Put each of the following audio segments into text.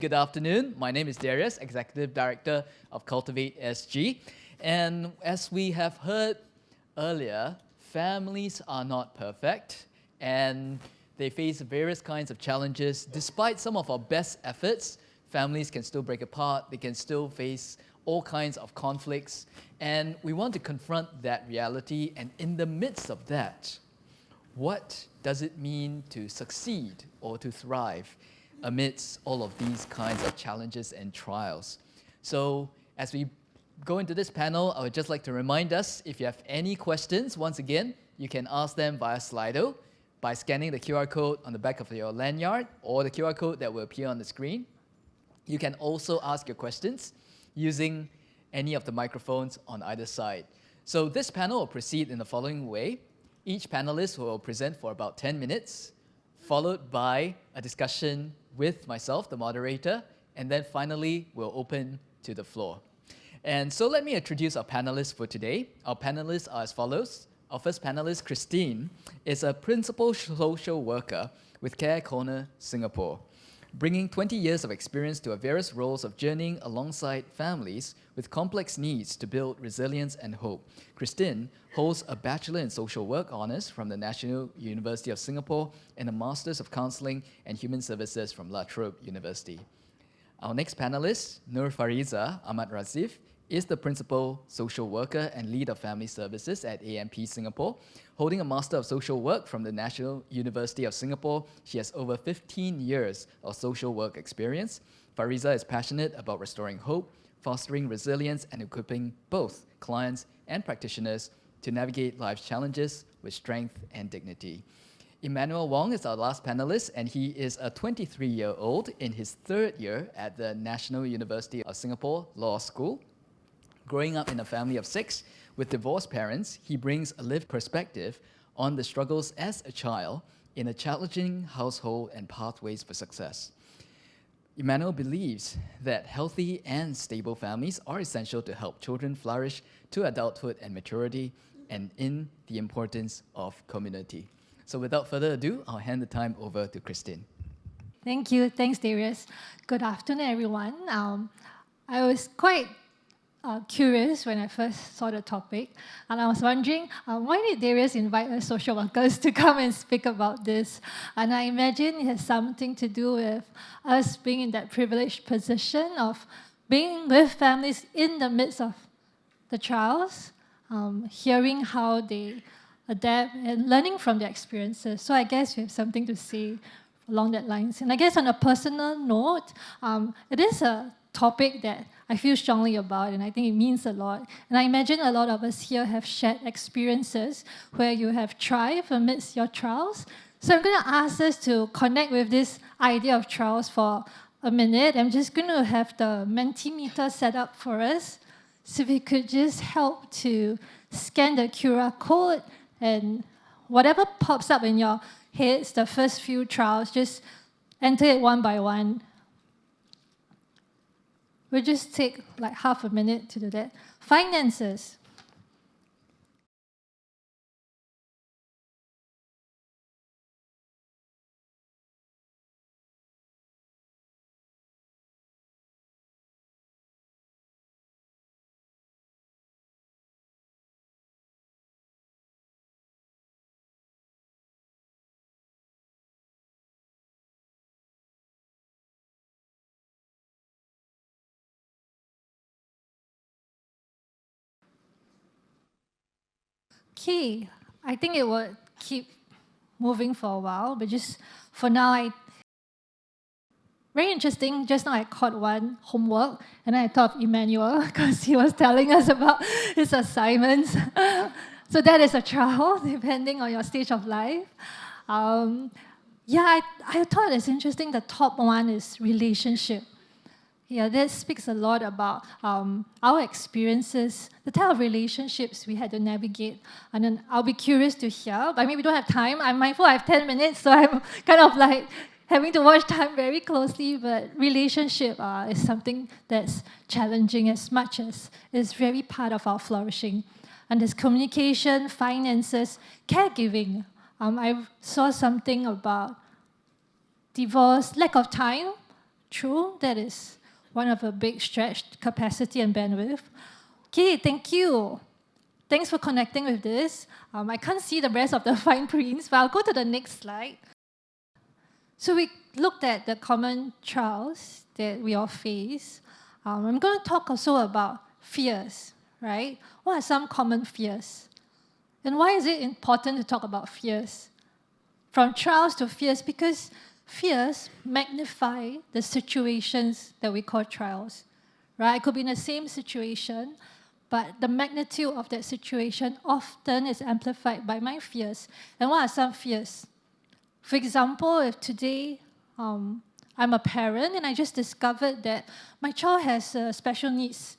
Good afternoon. My name is Darius, Executive Director of Cultivate SG. And as we have heard earlier, families are not perfect and they face various kinds of challenges. Despite some of our best efforts, families can still break apart, they can still face all kinds of conflicts. And we want to confront that reality. And in the midst of that, what does it mean to succeed or to thrive amidst all of these kinds of challenges and trials? So as we go into this panel, I would just like to remind us, if you have any questions, once again, you can ask them via Slido by scanning the QR code on the back of your lanyard or the QR code that will appear on the screen. You can also ask your questions using any of the microphones on either side. So this panel will proceed in the following way. Each panelist will present for about 10 minutes, followed by a discussion with myself, the moderator, and then finally we'll open to the floor. And so let me introduce our panelists for today. Our panelists are as follows. Our first panelist, Kristin, is a principal social worker with Care Corner Singapore, bringing 20 years of experience to various roles of journeying alongside families with complex needs to build resilience and hope. Kristin holds a Bachelor in Social Work Honours from the National University of Singapore and a Masters of Counselling and Human Services from Trobe University. Our next panelist, Nur Fariza Ahmad Razif, is the Principal Social Worker and Lead of Family Services at AMP Singapore. Holding a Master of Social Work from the National University of Singapore, she has over 15 years of social work experience. Fariza is passionate about restoring hope, fostering resilience, and equipping both clients and practitioners to navigate life's challenges with strength and dignity. Emmanuel Wong is our last panelist, and he is a 23-year-old in his third year at the National University of Singapore Law School. Growing up in a family of 6 with divorced parents, he brings a lived perspective on the struggles as a child in a challenging household and pathways for success. Emmanuel believes that healthy and stable families are essential to help children flourish to adulthood and maturity, and in the importance of community. So without further ado, I'll hand the time over to Kristin. Thank you. Thanks, Darius. Good afternoon, everyone. I was quite curious when I first saw the topic, and I was wondering, why did Darius invite us social workers to come and speak about this? And I imagine it has something to do with us being in that privileged position of being with families in the midst of the trials, hearing how they adapt and learning from their experiences. So I guess we have something to say along that lines. And I guess on a personal note, it is a topic that I feel strongly about, and I think it means a lot. And I imagine a lot of us here have shared experiences where you have thrived amidst your trials. So I'm going to ask us to connect with this idea of trials for a minute. I'm just going to have the Mentimeter set up for us. So if you could just help to scan the QR code, and whatever pops up in your heads, the first few trials, just enter it one by one. We'll just take like half a minute to do that. Finances. Okay, I think it will keep moving for a while, but just for now, very interesting. Just now I caught one homework, and I thought of Emmanuel because he was telling us about his assignments. So that is a trial, depending on your stage of life. I thought it's interesting. The top one is relationship. Yeah, that speaks a lot about our experiences, the type of relationships we had to navigate. And then I'll be curious to hear, but maybe we don't have time. I'm mindful I have 10 minutes, so I'm kind of like having to watch time very closely. But relationship is something that's challenging as much as it's very part of our flourishing. And there's communication, finances, caregiving. I saw something about divorce, lack of time True, that is one of a big stretched capacity and bandwidth. Okay, thank you. Thanks for connecting with this. I can't see the rest of the fine prints, but I'll go to the next slide. So we looked at the common trials that we all face. I'm going to talk also about fears, right? What are some common fears? And why is it important to talk about fears? From trials to fears, because fears magnify the situations that we call trials, right? It could be in the same situation, but the magnitude of that situation often is amplified by my fears. And what are some fears? For example, if today I'm a parent and I just discovered that my child has special needs,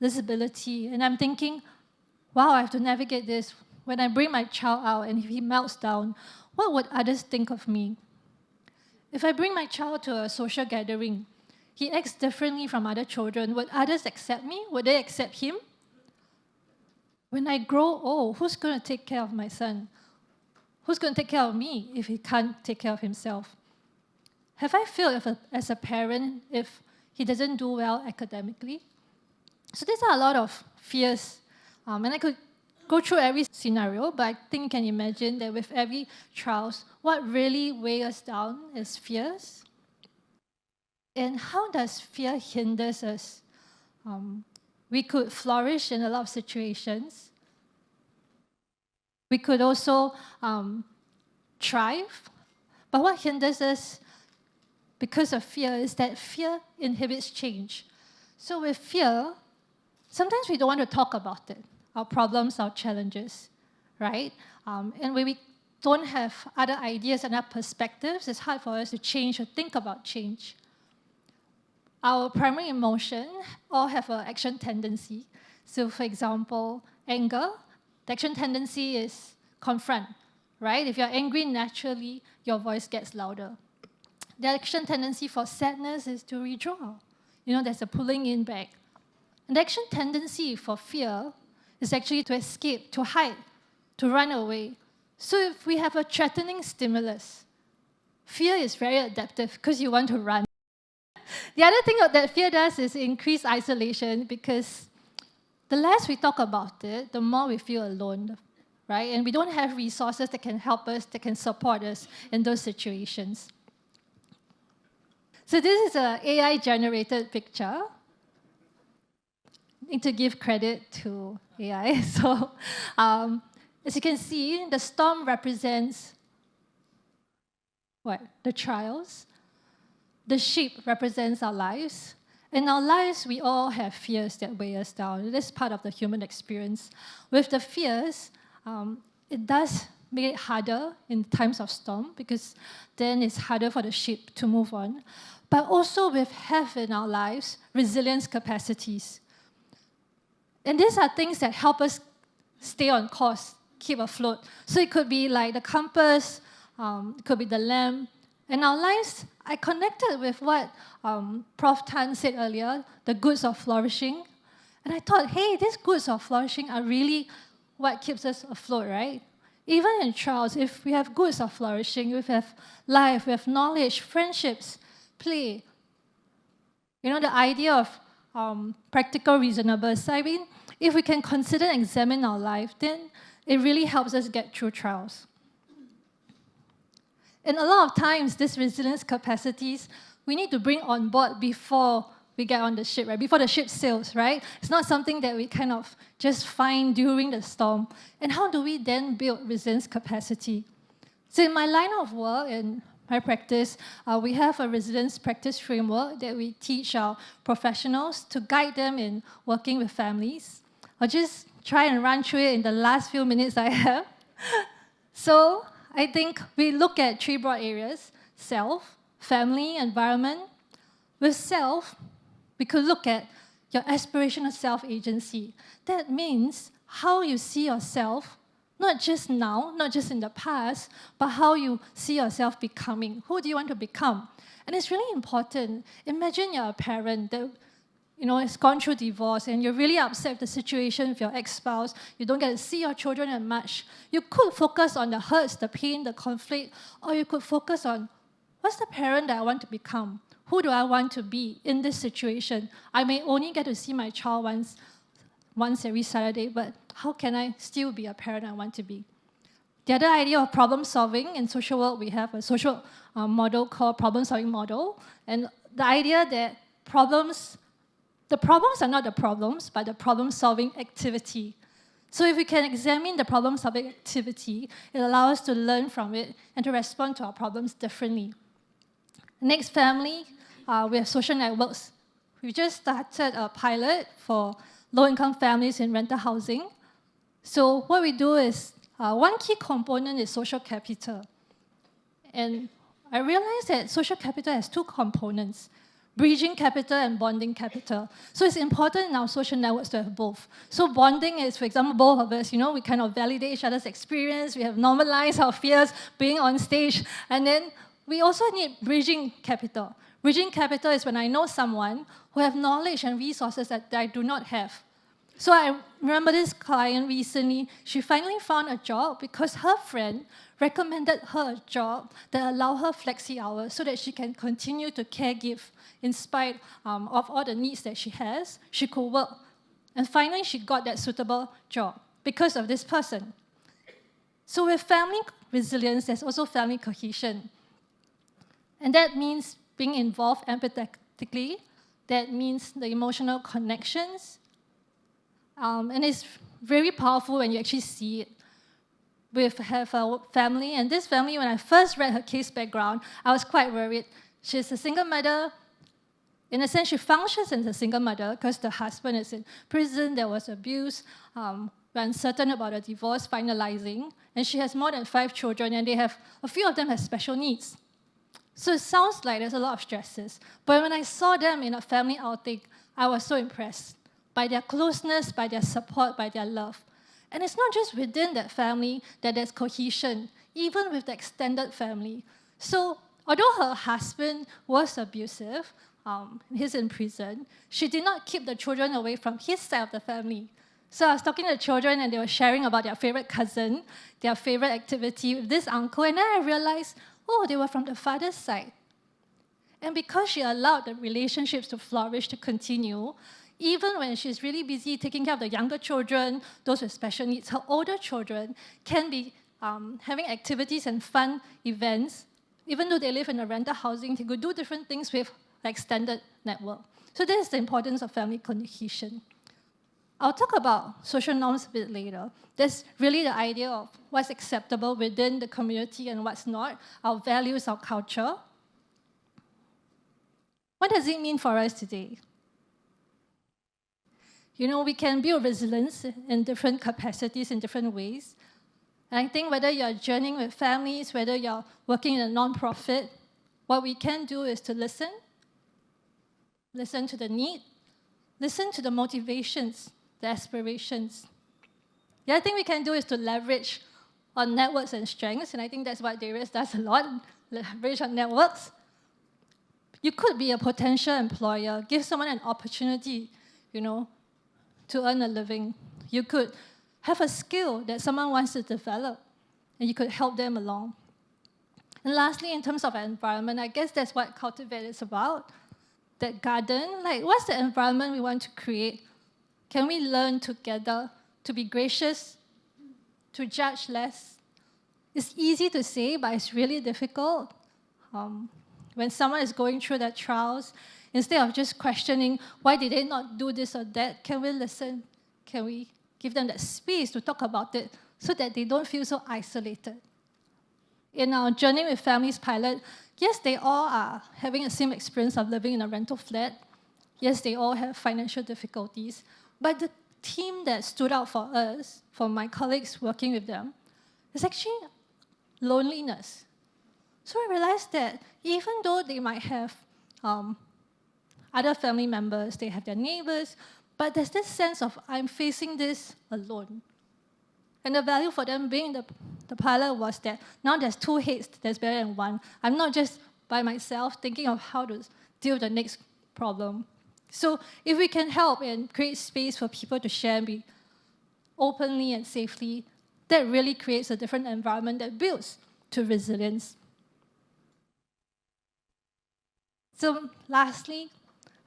disability, and I'm thinking, wow, I have to navigate this. When I bring my child out and if he melts down, what would others think of me? If I bring my child to a social gathering, he acts differently from other children. Would others accept me? Would they accept him? When I grow old, who's going to take care of my son? Who's going to take care of me if he can't take care of himself? Have I failed as a parent if he doesn't do well academically? So these are a lot of fears. And I could go through every scenario, but I think you can imagine that with every trials, what really weighs us down is fears. And how does fear hinder us? We could flourish in a lot of situations. We could also thrive. But what hinders us because of fear is that fear inhibits change. So with fear, sometimes we don't want to talk about it, our problems, our challenges, right? And when we don't have other ideas and other perspectives, it's hard for us to change or think about change. Our primary emotion all have an action tendency. So for example, anger, the action tendency is confront, right? If you're angry, naturally, your voice gets louder. The action tendency for sadness is to withdraw. There's a pulling in back. And the action tendency for fear is actually to escape, to hide, to run away. So if we have a threatening stimulus, fear is very adaptive because you want to run. The other thing that fear does is increase isolation because the less we talk about it, the more we feel alone, right? And we don't have resources that can help us, that can support us in those situations. So this is an AI-generated picture. Need to give credit to AI. So as you can see, the storm represents what? The trials. The sheep represents our lives. In our lives, we all have fears that weigh us down. It is part of the human experience. With the fears, it does make it harder in times of storm because then it's harder for the sheep to move on. But also we have in our lives resilience capacities. And these are things that help us stay on course, keep afloat. So it could be like the compass, it could be the lamp. In our lives, I connected with what Prof. Tan said earlier, the goods of flourishing. And I thought, hey, these goods of flourishing are really what keeps us afloat, right? Even in trials, if we have goods of flourishing, we have life, we have knowledge, friendships, play. The idea of practical reasonableness. I mean, if we can consider and examine our life, then it really helps us get through trials. And a lot of times, these resilience capacities, we need to bring on board before we get on the ship, right? Before the ship sails, right? It's not something that we kind of just find during the storm. And how do we then build resilience capacity? So in my line of work and my practice, we have a resilience practice framework that we teach our professionals to guide them in working with families. I'll just try and run through it in the last few minutes I have. So I think we look at three broad areas: self, family, environment. With self, we could look at your aspirational self-agency. That means how you see yourself, not just now, not just in the past, but how you see yourself becoming. Who do you want to become? And it's really important. Imagine you're a parent that has gone through divorce and you're really upset with the situation with your ex-spouse. You don't get to see your children as much. You could focus on the hurts, the pain, the conflict, or you could focus on what's the parent that I want to become? who do I want to be in this situation? I may only get to see my child once every Saturday, but how can I still be a parent I want to be? The other idea of problem solving, in social work, we have a social model called problem solving model. And the idea that the problems are not the problems, but the problem solving activity. So if we can examine the problem solving activity, it allows us to learn from it and to respond to our problems differently. Next, family, we have social networks. We just started a pilot for low-income families in rental housing. So what we do is, one key component is social capital. And I realized that social capital has two components: bridging capital and bonding capital. So it's important in our social networks to have both. So bonding is, for example, both of us, we kind of validate each other's experience, we have normalized our fears being on stage, and then we also need bridging capital. Bridging capital is when I know someone who have knowledge and resources that I do not have. So I remember this client recently, she finally found a job because her friend recommended her a job that allowed her flexi hours so that she can continue to caregive in spite of all the needs that she has. She could work. And finally, she got that suitable job because of this person. So with family resilience, there's also family cohesion. And that means being involved empathetically. That means the emotional connections. And it's very powerful when you actually see it. We have a family, and this family, when I first read her case background, I was quite worried. She's a single mother. In a sense, she functions as a single mother because the husband is in prison, there was abuse, we're uncertain about the divorce finalizing, and she has more than 5 children, and a few of them have special needs. So it sounds like there's a lot of stresses. But when I saw them in a family outing, I was so impressed by their closeness, by their support, by their love. And it's not just within that family that there's cohesion, even with the extended family. So although her husband was abusive, he's in prison, she did not keep the children away from his side of the family. So I was talking to the children, and they were sharing about their favorite cousin, their favorite activity with this uncle, and then I realized, they were from the father's side. And because she allowed the relationships to flourish, to continue, even when she's really busy taking care of the younger children, those with special needs, her older children can be having activities and fun events. Even though they live in a rental housing, they could do different things with the extended network. So this is the importance of family cohesion. I'll talk about social norms a bit later. That's really the idea of what's acceptable within the community and what's not, our values, our culture. What does it mean for us today? We can build resilience in different capacities, in different ways. And I think whether you're journeying with families, whether you're working in a nonprofit, what we can do is to listen to the need, listen to the motivations, the aspirations. The other thing we can do is to leverage on networks and strengths, and I think that's what Darius does a lot, leverage on networks. You could be a potential employer, give someone an opportunity, to earn a living. You could have a skill that someone wants to develop, and you could help them along. And lastly, in terms of environment, I guess that's what Cultivate is about. That garden, what's the environment we want to create? Can we learn together to be gracious, to judge less? It's easy to say, but it's really difficult. When someone is going through their trials, instead of just questioning, why did they not do this or that, can we listen? Can we give them that space to talk about it so that they don't feel so isolated? In our Journey with Families pilot, yes, they all are having the same experience of living in a rental flat. Yes, they all have financial difficulties. But the theme that stood out for us, for my colleagues working with them, is actually loneliness. So I realized that even though they might have other family members, they have their neighbors, but there's this sense of, I'm facing this alone. And the value for them being the pilot was that now there's 2 heads, there's better than 1. I'm not just by myself thinking of how to deal with the next problem. So if we can help and create space for people to share and be openly and safely, that really creates a different environment that builds to resilience. So lastly,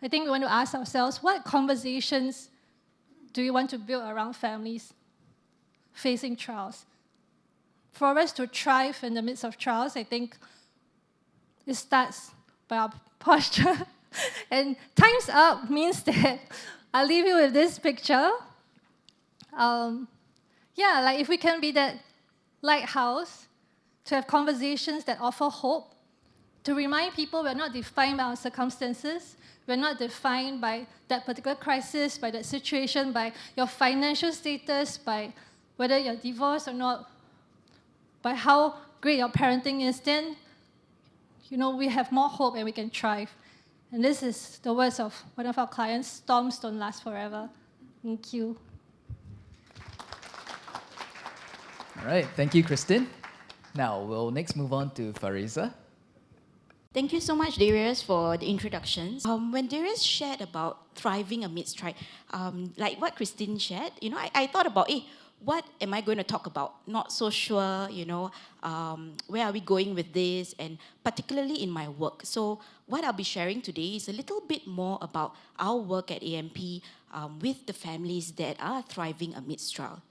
I think we want to ask ourselves, what conversations do we want to build around families facing trials? For us to thrive in the midst of trials, I think it starts by our posture. And time's up means that I'll leave you with this picture. Like if we can be that lighthouse to have conversations that offer hope, to remind people we're not defined by our circumstances, we're not defined by that particular crisis, by that situation, by your financial status, by whether you're divorced or not, by how great your parenting is, then we have more hope and we can thrive. And this is the words of one of our clients, storms don't last forever. Thank you. All right, thank you, Kristin. Now, we'll next move on to Fariza. Thank you so much, Darius, for the introductions. When Darius shared about thriving amidst strife, like what Kristin shared, I thought about, what am I going to talk about? Not so sure, where are we going with this, and particularly in my work. So what I'll be sharing today is a little bit more about our work at AMP with the families that are thriving amidst trial.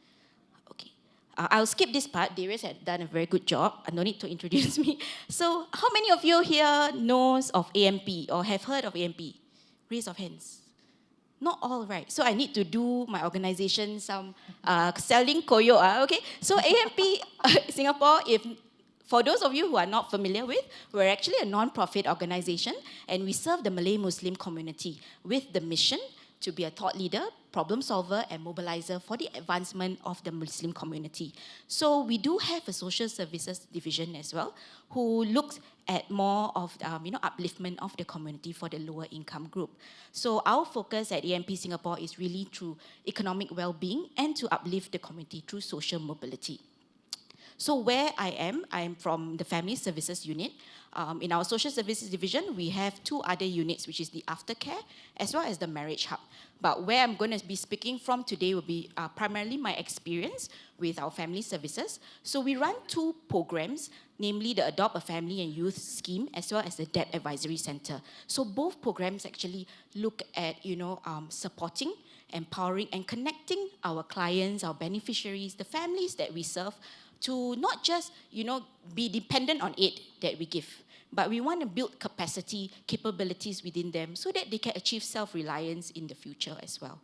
Okay. I'll skip this part. Darius had done a very good job. No need to introduce me. So how many of you here knows of AMP or have heard of AMP? Raise of hands. Not all, right? So I need to do my organization some selling koyo. Okay, so AMP Singapore, for those of you who are not familiar with, we're actually a non-profit organization and we serve the Malay Muslim community with the mission to be a thought leader, problem solver, and mobilizer for the advancement of the Muslim community. So we do have a social services division as well, who looks at more of upliftment of the community for the lower income group. So our focus at AMP Singapore is really through economic well-being and to uplift the community through social mobility. So where I am from the Family Services Unit. In our Social Services Division, we have two other units, which is the Aftercare, as well as the Marriage Hub. But where I'm going to be speaking from today will be primarily my experience with our family services. So we run two programs, namely the Adopt a Family and Youth Scheme, as well as the Debt Advisory Center. So both programs actually look at, supporting, empowering, and connecting our clients, our beneficiaries, the families that we serve, to not just, be dependent on aid that we give, but we want to build capacity, capabilities within them so that they can achieve self-reliance in the future as well.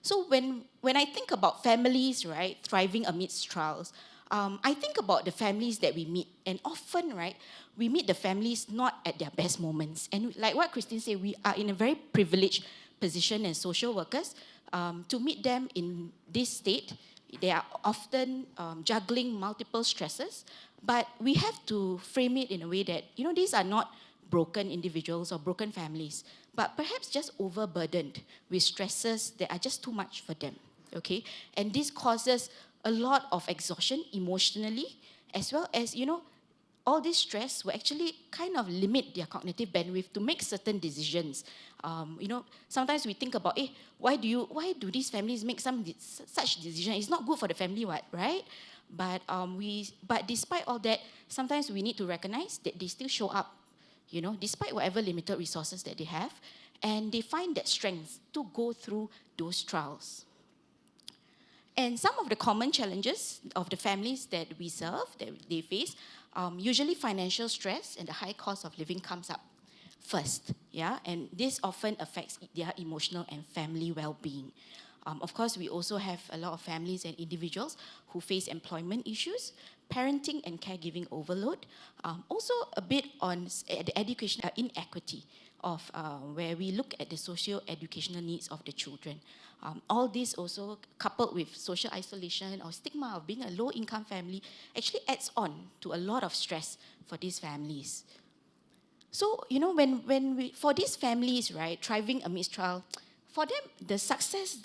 So when I think about families, right, thriving amidst trials, I think about the families that we meet, and often, right, we meet the families not at their best moments. And like what Kristin said, we are in a very privileged position as social workers to meet them in this state. They are often juggling multiple stresses, but we have to frame it in a way that, these are not broken individuals or broken families, but perhaps just overburdened with stresses that are just too much for them, okay? And this causes a lot of exhaustion emotionally, as well as, all this stress will actually kind of limit their cognitive bandwidth to make certain decisions. Sometimes we think about, why do these families make such decisions? It's not good for the family, right? But despite all that, sometimes we need to recognize that they still show up, despite whatever limited resources that they have, and they find that strength to go through those trials. And some of the common challenges of the families that we serve, that they face, usually financial stress and the high cost of living comes up first, and this often affects their emotional and family well-being. Of course, we also have a lot of families and individuals who face employment issues, parenting and caregiving overload, also a bit on the education inequity of where we look at the socio-educational needs of the children. All this also coupled with social isolation or stigma of being a low-income family actually adds on to a lot of stress for these families. So, for these families, right, thriving amidst trial, for them, the success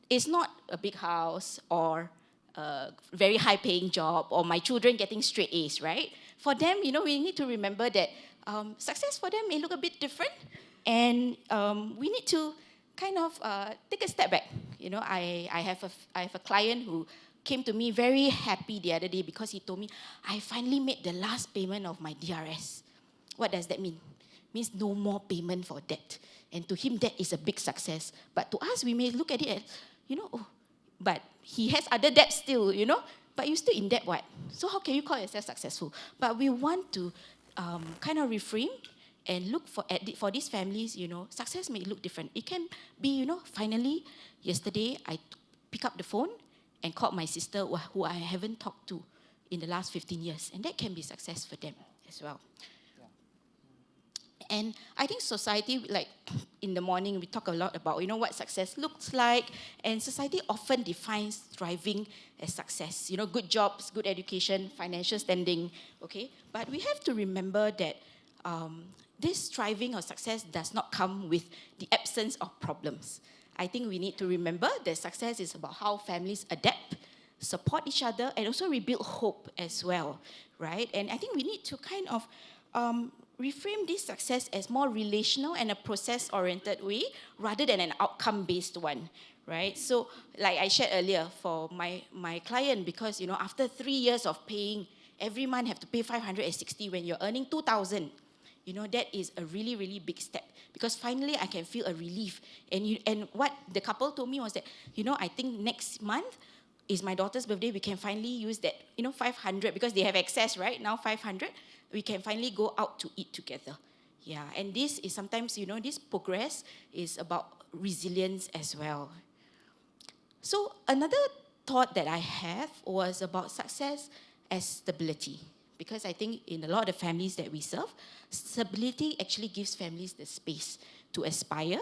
is not a big house or a very high-paying job or my children getting straight A's, right? For them, we need to remember that success for them may look a bit different, and we need to kind of take a step back. I have a client who came to me very happy the other day because he told me, I finally made the last payment of my DRS. What does that mean? Means no more payment for debt. And to him, that is a big success. But to us, we may look at it as, but he has other debts still, but you're still in debt, what? So how can you call yourself successful? But we want to kind of reframe and look for these families, success may look different. It can be, finally, yesterday, I picked up the phone and called my sister who I haven't talked to in the last 15 years. And that can be success for them as well. And I think society, like in the morning, we talk a lot about, what success looks like. And society often defines thriving as success. Good jobs, good education, financial standing, okay? But we have to remember that this thriving or success does not come with the absence of problems. I think we need to remember that success is about how families adapt, support each other, and also rebuild hope as well, right? And I think we need to kind of reframe this success as more relational and a process-oriented way rather than an outcome-based one, right? So, like I shared earlier, for my client, because, after 3 years of paying, every month have to pay 560 when you're earning 2,000, that is a really, really big step. Because finally, I can feel a relief. And what the couple told me was that, I think next month is my daughter's birthday. We can finally use that, 500, because they have access, right? Now 500. We can finally go out to eat together. Yeah, and this is sometimes, this progress is about resilience as well. So another thought that I have was about success as stability. Because I think in a lot of families that we serve, stability actually gives families the space to aspire,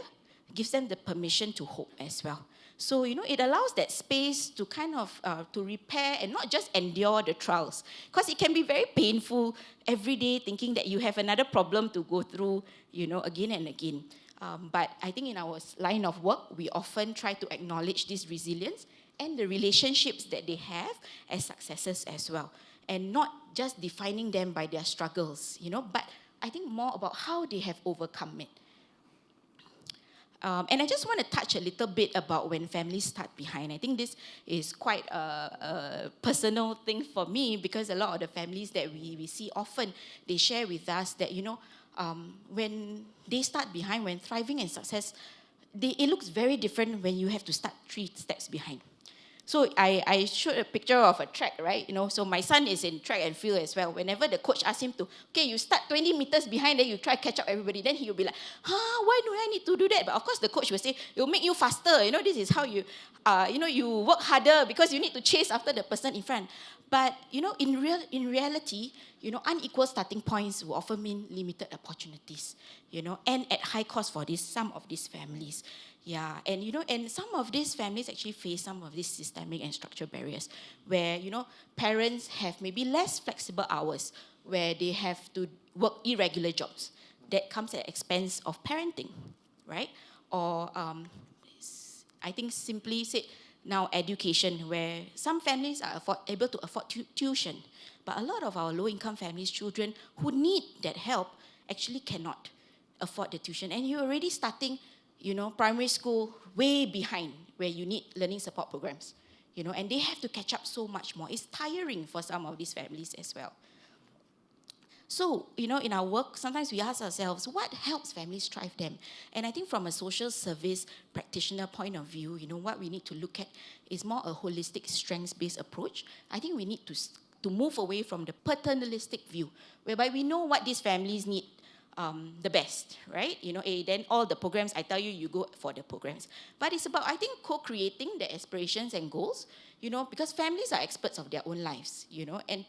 gives them the permission to hope as well. So, it allows that space to kind of, to repair and not just endure the trials. Because it can be very painful every day thinking that you have another problem to go through, again and again. But I think in our line of work, we often try to acknowledge this resilience and the relationships that they have as successes as well. And not just defining them by their struggles, but I think more about how they have overcome it. And I just want to touch a little bit about when families start behind. I think this is quite a personal thing for me, because a lot of the families that we see often, they share with us that, when they start behind, when thriving and success, it looks very different when you have to start 3 steps behind. So I showed a picture of a track, right? So my son is in track and field as well. Whenever the coach asks him to, okay, you start 20 meters behind, then you try to catch up everybody, then he will be like, why do I need to do that? But of course the coach will say, it will make you faster. This is how you, you work harder because you need to chase after the person in front. But, in reality, unequal starting points will often mean limited opportunities, and at high cost for some of these families. Yeah, and and some of these families actually face some of these systemic and structural barriers where, parents have maybe less flexible hours, where they have to work irregular jobs. That comes at the expense of parenting, right? Or I think simply said, now education, where some families are able to afford tuition, but a lot of our low-income families' children who need that help actually cannot afford the tuition. And you're already starting primary school way behind where you need learning support programs, and they have to catch up so much more. It's tiring for some of these families as well. So, in our work, sometimes we ask ourselves, what helps families thrive them? And I think from a social service practitioner point of view, what we need to look at is more a holistic, strengths-based approach. I think we need to move away from the paternalistic view, whereby we know what these families need the best, right? Then all the programs, I tell you, you go for the programs. But it's about, I think, co-creating the aspirations and goals, because families are experts of their own lives, and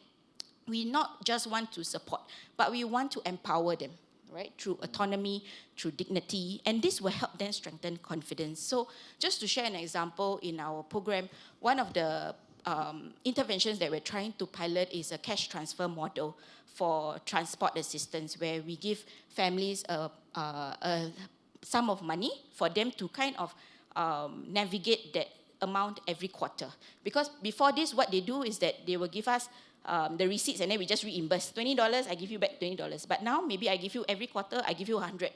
we not just want to support, but we want to empower them, right? Through autonomy, through dignity, and this will help them strengthen confidence. So just to share an example, in our program, one of the interventions that we're trying to pilot is a cash transfer model for transport assistance, where we give families a sum of money for them to kind of navigate that amount every quarter. Because before this, what they do is that they will give us the receipts and then we just reimburse. $20, I give you back $20. But now maybe I give you every quarter, I give you 100,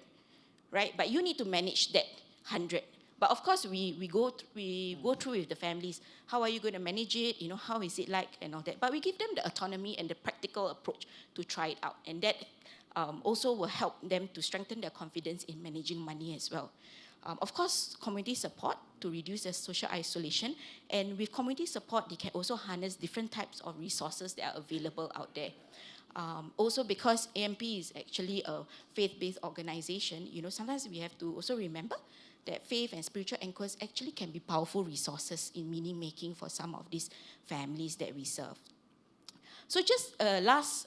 right? But you need to manage that 100. But of course, we go through with the families. How are you going to manage it? How is it like and all that? But we give them the autonomy and the practical approach to try it out. And that also will help them to strengthen their confidence in managing money as well. Of course, community support to reduce their social isolation. And with community support, they can also harness different types of resources that are available out there. Also, because AMP is actually a faith-based organization, sometimes we have to also remember that faith and spiritual anchors actually can be powerful resources in meaning making for some of these families that we serve. So just last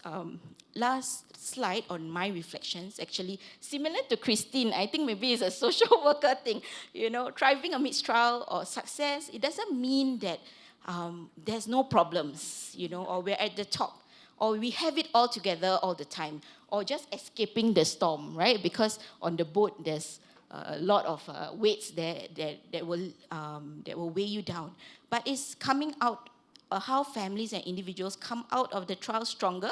slide on my reflections, actually similar to Kristin, I think maybe it's a social worker thing. Thriving amidst trial or success, it doesn't mean that there's no problems, or we're at the top, or we have it all together all the time, or just escaping the storm, right? Because on the boat there's a lot of weights there that will weigh you down. But it's coming out, how families and individuals come out of the trial stronger,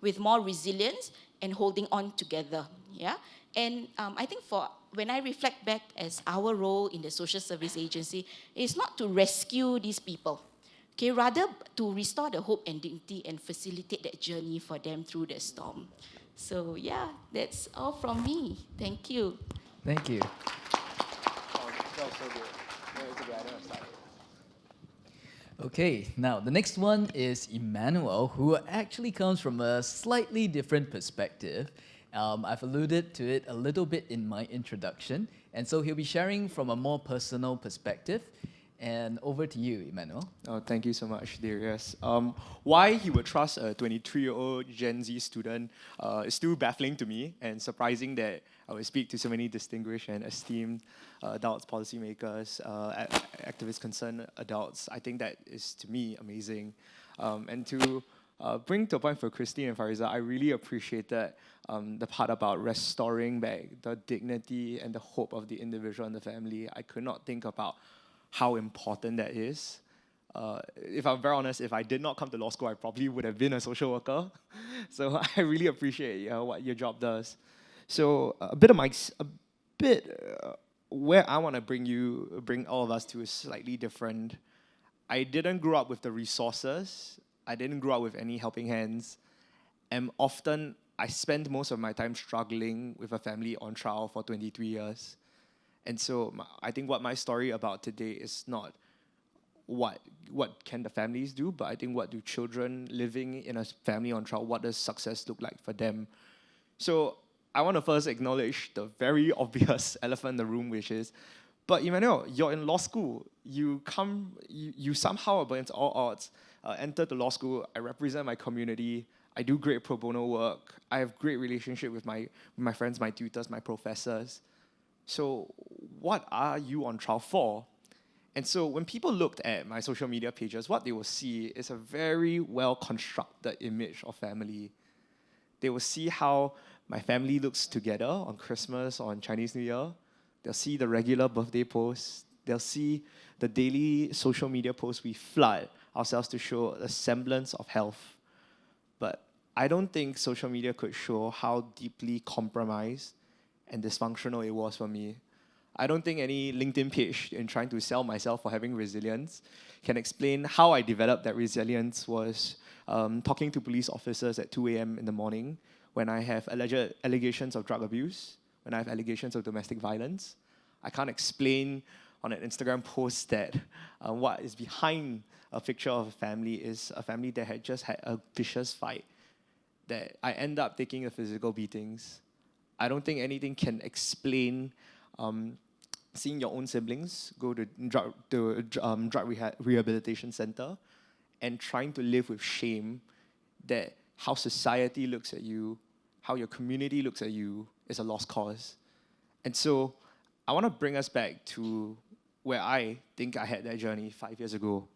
with more resilience and holding on together. Yeah, and I think when I reflect back as our role in the social service agency, it's not to rescue these people, okay, rather to restore the hope and dignity and facilitate that journey for them through the storm. So yeah, that's all from me. Thank you. Thank you. Oh, that was so good. No, it's okay. I don't have to start. Okay, now the next one is Emmanuel, who actually comes from a slightly different perspective. I've alluded to it a little bit in my introduction, and so he'll be sharing from a more personal perspective. And over to you, Emmanuel. Oh, thank you so much, Darius. Why he would trust a 23-year-old Gen Z student is still baffling to me, and surprising that I would speak to so many distinguished and esteemed adults, policymakers, activists, concerned adults. I think that is, to me, amazing. And to bring to a point for Kristin and Fariza, I really appreciated the part about restoring back the dignity and the hope of the individual and the family. I could not think about how important that is. If I'm very honest, if I did not come to law school, I probably would have been a social worker. So I really appreciate what your job does. So where I want to bring all of us to is slightly different. I didn't grow up with the resources. I didn't grow up with any helping hands. And often I spend most of my time struggling with a family on trial for 23 years. And so I think what my story about today is not what can the families do, but I think what do children living in a family on trial, what does success look like for them? So I want to first acknowledge the very obvious elephant in the room, which is, but Emmanuel, you're in law school. You somehow, against all odds, entered the law school. I represent my community. I do great pro bono work. I have great relationship with my friends, my tutors, my professors. So what are you on trial for? And so when people looked at my social media pages, what they will see is a very well-constructed image of family. They will see how my family looks together on Christmas or on Chinese New Year. They'll see the regular birthday posts. They'll see the daily social media posts we flood ourselves to show a semblance of health. But I don't think social media could show how deeply compromised and dysfunctional it was for me. I don't think any LinkedIn page in trying to sell myself for having resilience can explain how I developed that resilience was talking to police officers at 2 a.m. in the morning when I have alleged allegations of drug abuse, when I have allegations of domestic violence. I can't explain on an Instagram post that what is behind a picture of a family is a family that had just had a vicious fight, that I end up taking the physical beatings. I don't think anything can explain seeing your own siblings go to drug rehabilitation center and trying to live with shame that how society looks at you, how your community looks at you is a lost cause. And so I want to bring us back to where I think I had that journey 5 years ago.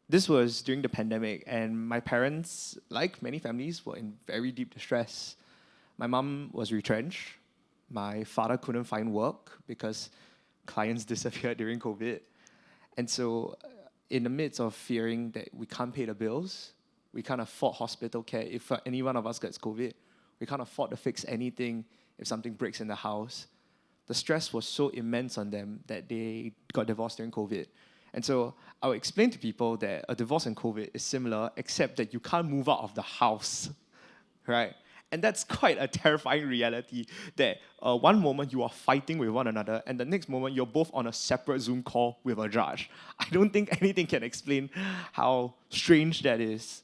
This was during the pandemic, and my parents, like many families, were in very deep distress. My mom was retrenched. My father couldn't find work because clients disappeared during COVID. And so in the midst of fearing that we can't pay the bills, we can't afford hospital care if any one of us gets COVID, we can't afford to fix anything if something breaks in the house. The stress was so immense on them that they got divorced during COVID. And so I would explain to people that a divorce and COVID is similar, except that you can't move out of the house, right? And that's quite a terrifying reality that one moment you are fighting with one another and the next moment you're both on a separate Zoom call with a judge. I don't think anything can explain how strange that is.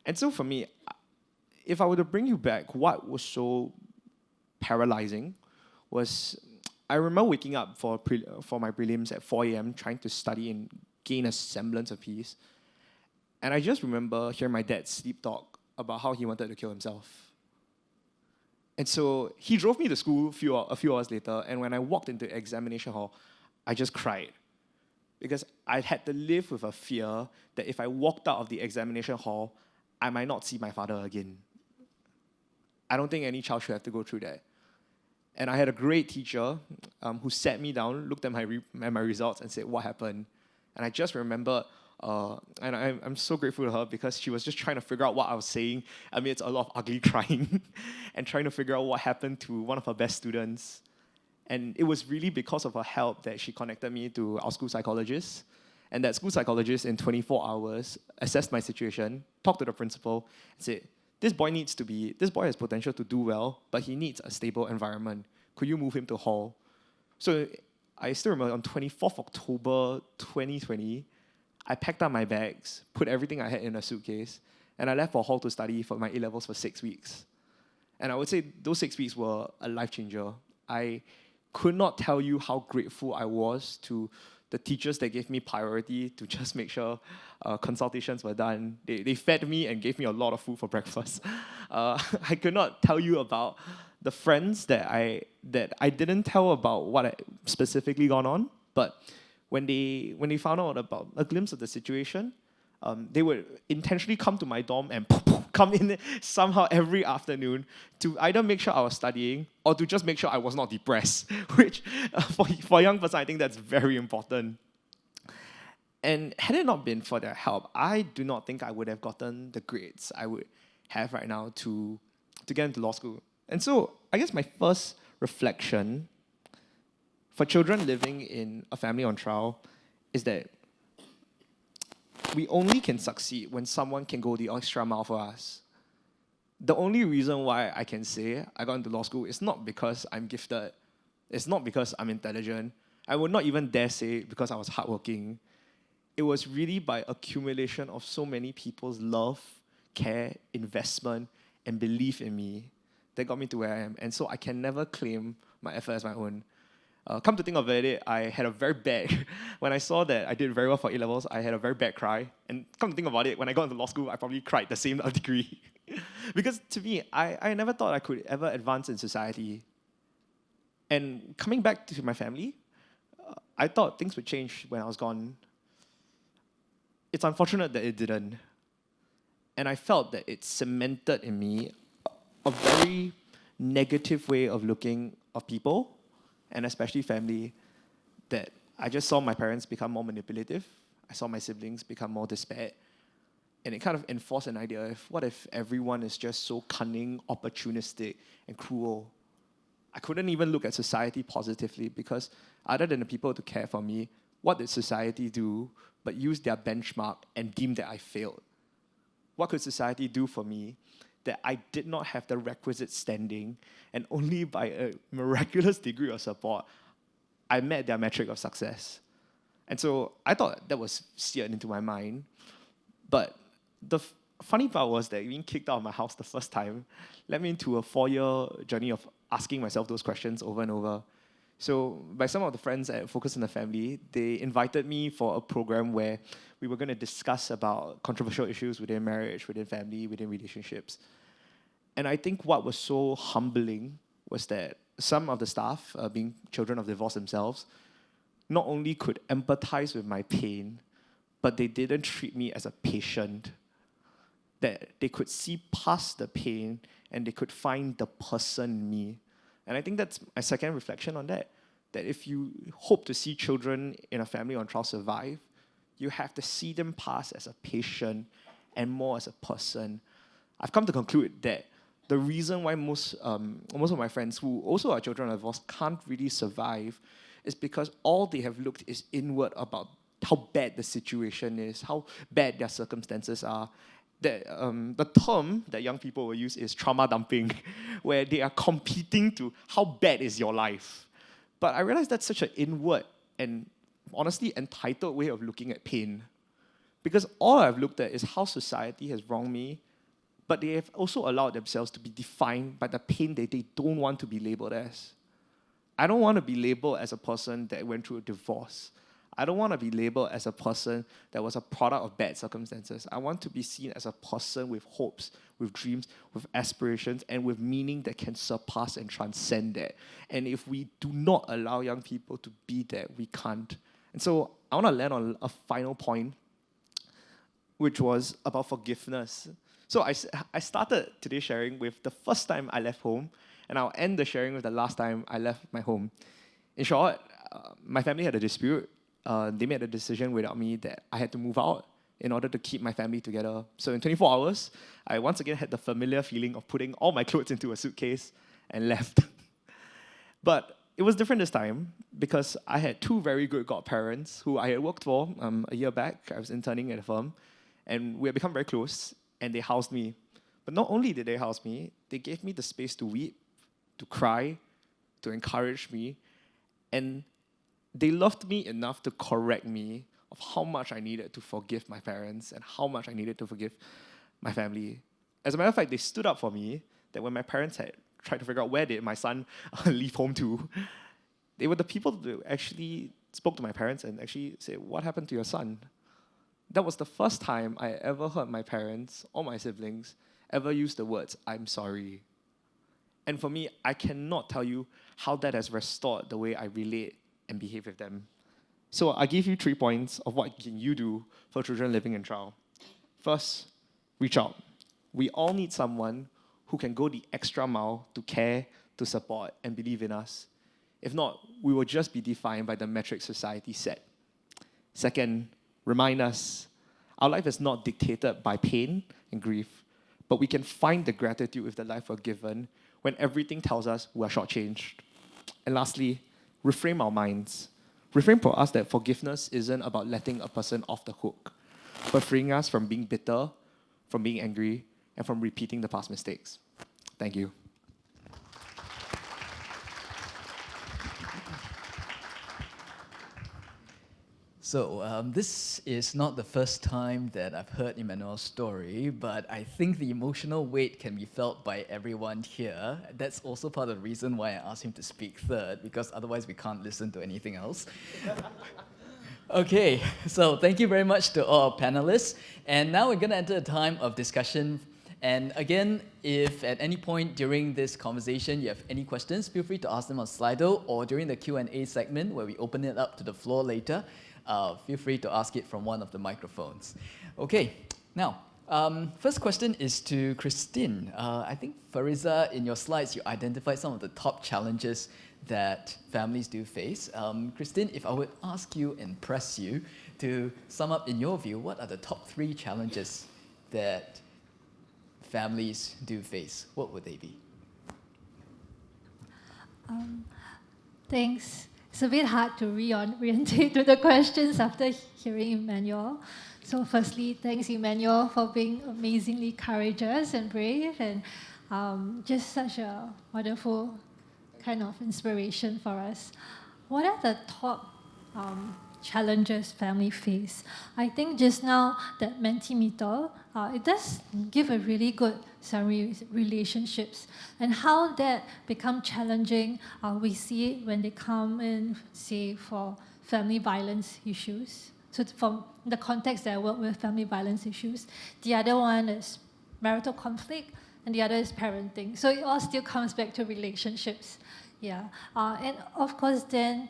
And so for me, if I were to bring you back, what was so paralyzing was I remember waking up for my prelims at 4 a.m. trying to study and gain a semblance of peace. And I just remember hearing my dad sleep talk about how he wanted to kill himself. And so he drove me to school a few hours later, and when I walked into the examination hall, I just cried. Because I had to live with a fear that if I walked out of the examination hall, I might not see my father again. I don't think any child should have to go through that. And I had a great teacher who sat me down, looked at my results, and said, "What happened?" And I just remember, and I'm so grateful to her because she was just trying to figure out what I was saying amidst a lot of ugly crying and trying to figure out what happened to one of her best students. And it was really because of her help that she connected me to our school psychologist. And that school psychologist in 24 hours assessed my situation, talked to the principal, and said, this boy has potential to do well, but he needs a stable environment. Could you move him to hall? So I still remember on 24th October 2020, I packed up my bags, put everything I had in a suitcase, and I left for hall to study for my A-levels for 6 weeks. And I would say those 6 weeks were a life changer. I could not tell you how grateful I was to the teachers that gave me priority to just make sure consultations were done. They fed me and gave me a lot of food for breakfast. I could not tell you about the friends that I didn't tell about what had specifically gone on, but when they found out about a glimpse of the situation, they would intentionally come to my dorm and come in somehow every afternoon to either make sure I was studying or to just make sure I was not depressed, which for a young person, I think that's very important. And had it not been for their help, I do not think I would have gotten the grades I would have right now to get into law school. And so I guess my first reflection for children living in a family on trial is that we only can succeed when someone can go the extra mile for us. The only reason why I can say I got into law school is not because I'm gifted. It's not because I'm intelligent. I would not even dare say it because I was hardworking. It was really by accumulation of so many people's love, care, investment, and belief in me that got me to where I am. And so I can never claim my effort as my own. Come to think of it, I had a very bad, when I saw that I did very well for A-levels, I had a very bad cry. And come to think about it, when I got into law school, I probably cried the same degree. Because to me, I never thought I could ever advance in society. And coming back to my family, I thought things would change when I was gone. It's unfortunate that it didn't. And I felt that it cemented in me a very negative way of looking of people, and especially family, that I just saw my parents become more manipulative. I saw my siblings become more disparate. And it kind of enforced an idea of what if everyone is just so cunning, opportunistic, and cruel? I couldn't even look at society positively because other than the people to care for me, what did society do but use their benchmark and deem that I failed? What could society do for me that I did not have the requisite standing, and only by a miraculous degree of support, I met their metric of success? And so I thought that was seared into my mind. But the funny part was that being kicked out of my house the first time led me into a 4-year journey of asking myself those questions over and over. So by some of the friends at Focus on the Family, they invited me for a program where we were going to discuss about controversial issues within marriage, within family, within relationships. And I think what was so humbling was that some of the staff, being children of divorce themselves, not only could empathize with my pain, but they didn't treat me as a patient. That they could see past the pain and they could find the person in me. And I think that's my second reflection on that. That if you hope to see children in a family on trial survive, you have to see them pass as a patient and more as a person. I've come to conclude that the reason why most of my friends who also are children of divorce can't really survive is because all they have looked is inward about how bad the situation is, how bad their circumstances are, the term that young people will use is trauma dumping, where they are competing to how bad is your life. But I realized that's such an inward and honestly entitled way of looking at pain. Because all I've looked at is how society has wronged me, but they have also allowed themselves to be defined by the pain that they don't want to be labeled as. I don't want to be labeled as a person that went through a divorce. I don't want to be labeled as a person that was a product of bad circumstances. I want to be seen as a person with hopes, with dreams, with aspirations, and with meaning that can surpass and transcend that. And if we do not allow young people to be that, we can't. And so I want to land on a final point, which was about forgiveness. So I started today's sharing with the first time I left home, and I'll end the sharing with the last time I left my home. In short, my family had a dispute. They made a decision without me that I had to move out in order to keep my family together. So in 24 hours, I once again had the familiar feeling of putting all my clothes into a suitcase and left. But it was different this time because I had two very good godparents who I had worked for a year back. I was interning at a firm, and we had become very close, and they housed me. But not only did they house me, they gave me the space to weep, to cry, to encourage me, and they loved me enough to correct me of how much I needed to forgive my parents and how much I needed to forgive my family. As a matter of fact, they stood up for me that when my parents had tried to figure out where did my son leave home to, they were the people that actually spoke to my parents and actually said, "What happened to your son?" That was the first time I ever heard my parents or my siblings ever use the words, "I'm sorry." And for me, I cannot tell you how that has restored the way I relate and behave with them. So I give you 3 points of what can you do for children living in trial. First, reach out. We all need someone who can go the extra mile to care, to support, and believe in us. If not, we will just be defined by the metrics society set. Second, remind us our life is not dictated by pain and grief, but we can find the gratitude with the life we're given when everything tells us we are shortchanged. And lastly, reframe our minds. Reframe for us that forgiveness isn't about letting a person off the hook, but freeing us from being bitter, from being angry, and from repeating the past mistakes. Thank you. So this is not the first time that I've heard Emmanuel's story, but I think the emotional weight can be felt by everyone here. That's also part of the reason why I asked him to speak third, because otherwise we can't listen to anything else. Okay, so thank you very much to all our panelists. And now we're going to enter a time of discussion. And again, if at any point during this conversation you have any questions, feel free to ask them on Slido or during the Q&A segment where we open it up to the floor later. Feel free to ask it from one of the microphones. Okay, now, first question is to Kristin. I think, Fariza, in your slides, you identified some of the top challenges that families do face. Kristin, if I would ask you and press you to sum up, in your view, what are the top 3 challenges that families do face? What would they be? Thanks. It's a bit hard to reorientate to the questions after hearing Emmanuel. So firstly, thanks Emmanuel for being amazingly courageous and brave and just such a wonderful kind of inspiration for us. What are the top challenges family face? I think just now that Mentimeter, it does give a really good summary of relationships and how that become challenging. We see it when they come in, say, for family violence issues. So from the context that I work with, family violence issues. The other one is marital conflict, and the other is parenting. So it all still comes back to relationships. Yeah, and of course then,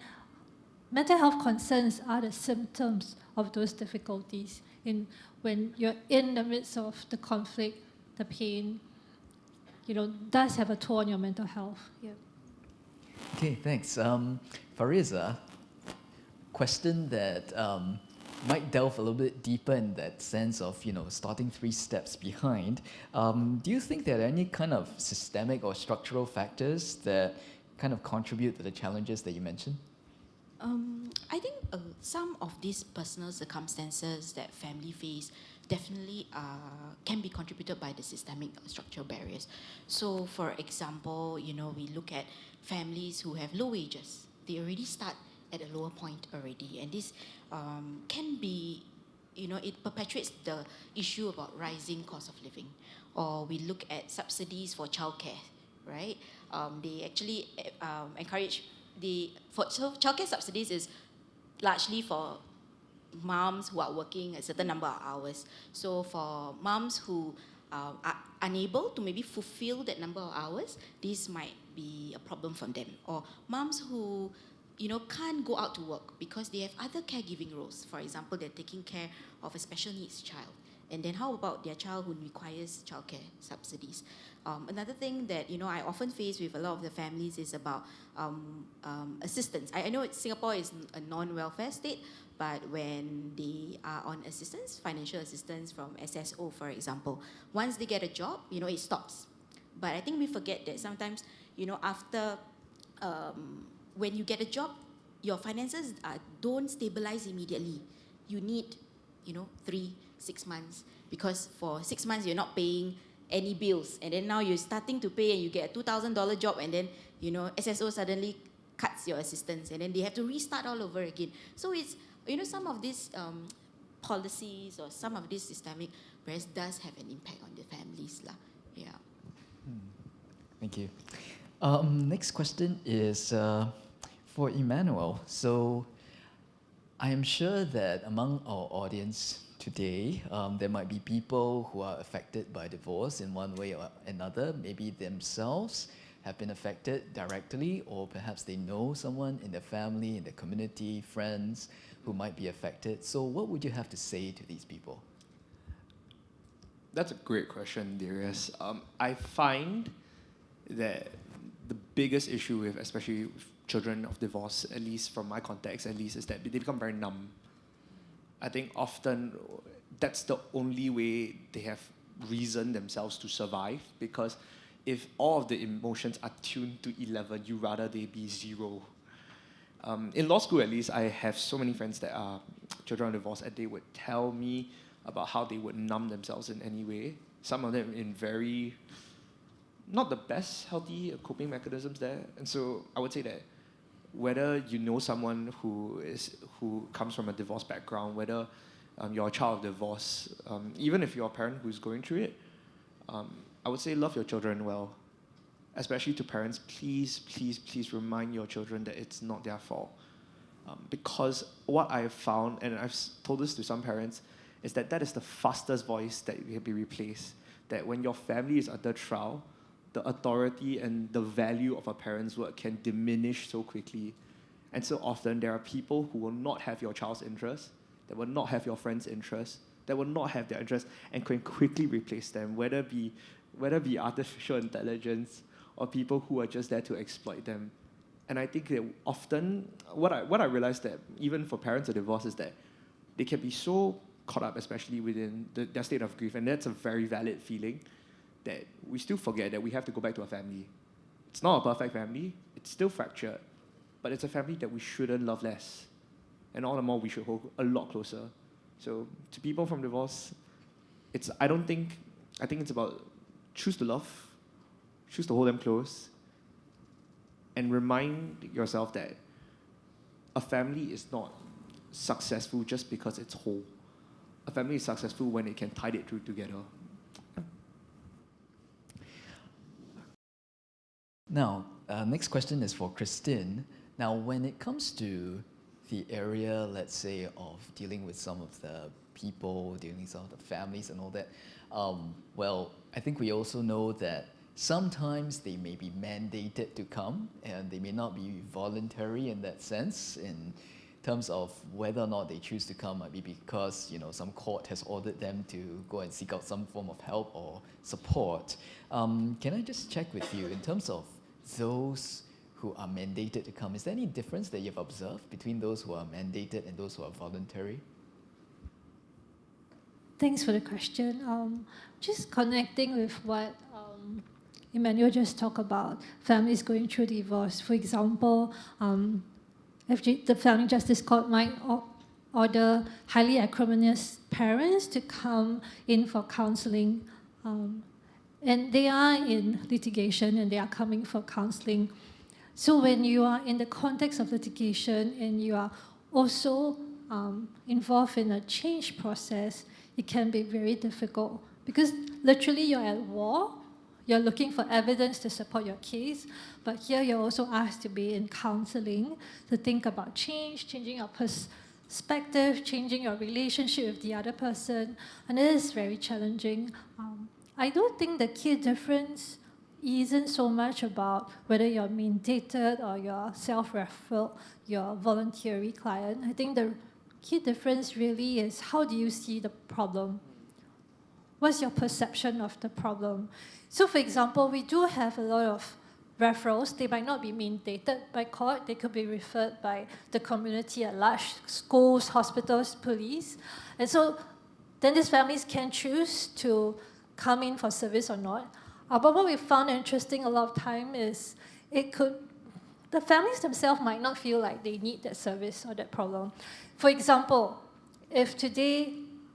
mental health concerns are the symptoms of those difficulties. When you're in the midst of the conflict, the pain, does have a toll on your mental health. Yeah. Okay, thanks. Fariza, question that might delve a little bit deeper in that sense of, starting 3 steps behind. Do you think there are any kind of systemic or structural factors that kind of contribute to the challenges that you mentioned? I think some of these personal circumstances that family face definitely can be contributed by the systemic structural barriers. So, for example, we look at families who have low wages. They already start at a lower point already, and this can be, it perpetuates the issue about rising cost of living. Or we look at subsidies for childcare, right? They actually encourage so childcare subsidies is largely for moms who are working a certain number of hours. So for moms who are unable to maybe fulfill that number of hours, this might be a problem for them. Or moms who can't go out to work because they have other caregiving roles. For example, they're taking care of a special needs child. And then how about their child who requires childcare subsidies? Another thing that I often face with a lot of the families is about assistance. I know Singapore is a non-welfare state, but when they are on assistance, financial assistance from SSO, for example, once they get a job, it stops. But I think we forget that sometimes, after when you get a job, your finances don't stabilize immediately. You need, 3-6 months, because for 6 months you're not paying any bills, and then now you're starting to pay and you get a $2,000 job, and then SSO suddenly cuts your assistance, and then they have to restart all over again. So it's some of these policies or some of these systemic barriers does have an impact on the families lah. Yeah. Thank you. Next question is for Emmanuel. So I am sure that among our audience today, there might be people who are affected by divorce in one way or another. Maybe themselves have been affected directly, or perhaps they know someone in their family, in their community, friends who might be affected. So what would you have to say to these people? That's a great question, Darius. I find that the biggest issue with, especially with children of divorce, at least from my context, at least, is that they become very numb. I think often that's the only way they have reasoned themselves to survive, because if all of the emotions are tuned to 11, you rather they be 0. In law school, at least, I have so many friends that are children of divorce, and they would tell me about how they would numb themselves in any way. Some of them in very, not the best healthy coping mechanisms there. And so I would say that whether you know someone who comes from a divorce background, whether you're a child of divorce, even if you're a parent who's going through it, I would say love your children well. Especially to parents, please, please, please remind your children that it's not their fault. Because what I have found, and I've told this to some parents, is that is the fastest voice that can be replaced. That when your family is under trial, the authority and the value of a parent's word can diminish so quickly. And so often there are people who will not have your child's interest, that will not have your friend's interest, that will not have their interest, and can quickly replace them, whether be artificial intelligence or people who are just there to exploit them. And I think that often, what I realized that even for parents of divorce is that they can be so caught up, especially within their state of grief, and that's a very valid feeling, that we still forget that we have to go back to our family. It's not a perfect family, it's still fractured, but it's a family that we shouldn't love less. And all the more we should hold a lot closer. So to people from divorce, I think it's about choose to love, choose to hold them close, and remind yourself that a family is not successful just because it's whole. A family is successful when it can tie it through together. Now, next question is for Kristin. Now, when it comes to the area, let's say, of dealing with some of the people, dealing with some of the families and all that, well, I think we also know that sometimes they may be mandated to come, and they may not be voluntary in that sense, in terms of whether or not they choose to come might be because some court has ordered them to go and seek out some form of help or support. Can I just check with you, in terms of those who are mandated to come, is there any difference that you've observed between those who are mandated and those who are voluntary? Thanks for the question. Just connecting with what Emmanuel just talked about, families going through divorce. For example, the Family Justice Court might order highly acrimonious parents to come in for counselling. And they are in litigation and they are coming for counselling. So when you are in the context of litigation and you are also involved in a change process, it can be very difficult because literally you're at war, you're looking for evidence to support your case, but here you're also asked to be in counseling, to think about change, changing your perspective, changing your relationship with the other person, and it is very challenging. I don't think the key difference isn't so much about whether you're mandated or you're self-referred, you're a voluntary client. I think the key difference really is how do you see the problem? What's your perception of the problem? So for example, we do have a lot of referrals. They might not be mandated by court. They could be referred by the community at large, schools, hospitals, police. And so then these families can choose to come in for service or not. But what we found interesting a lot of time is the families themselves might not feel like they need that service or that problem. For example, if today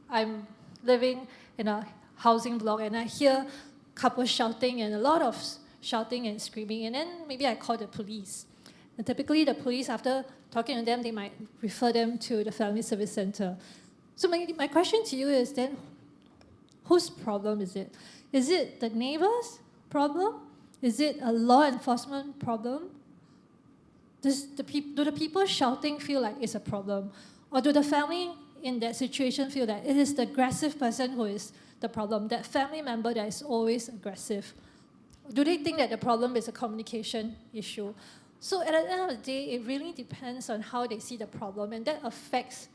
I'm living in a housing block and I hear couples shouting and a lot of shouting and screaming, and then maybe I call the police. And typically the police, after talking to them, they might refer them to the Family Service Center. So my question to you is then, whose problem is it? Is it the neighbor's problem? Is it a law enforcement problem? Do the people shouting feel like it's a problem? Or do the family in that situation feel that it is the aggressive person who is the problem, that family member that is always aggressive? Do they think that the problem is a communication issue? So at the end of the day, it really depends on how they see the problem, and that affects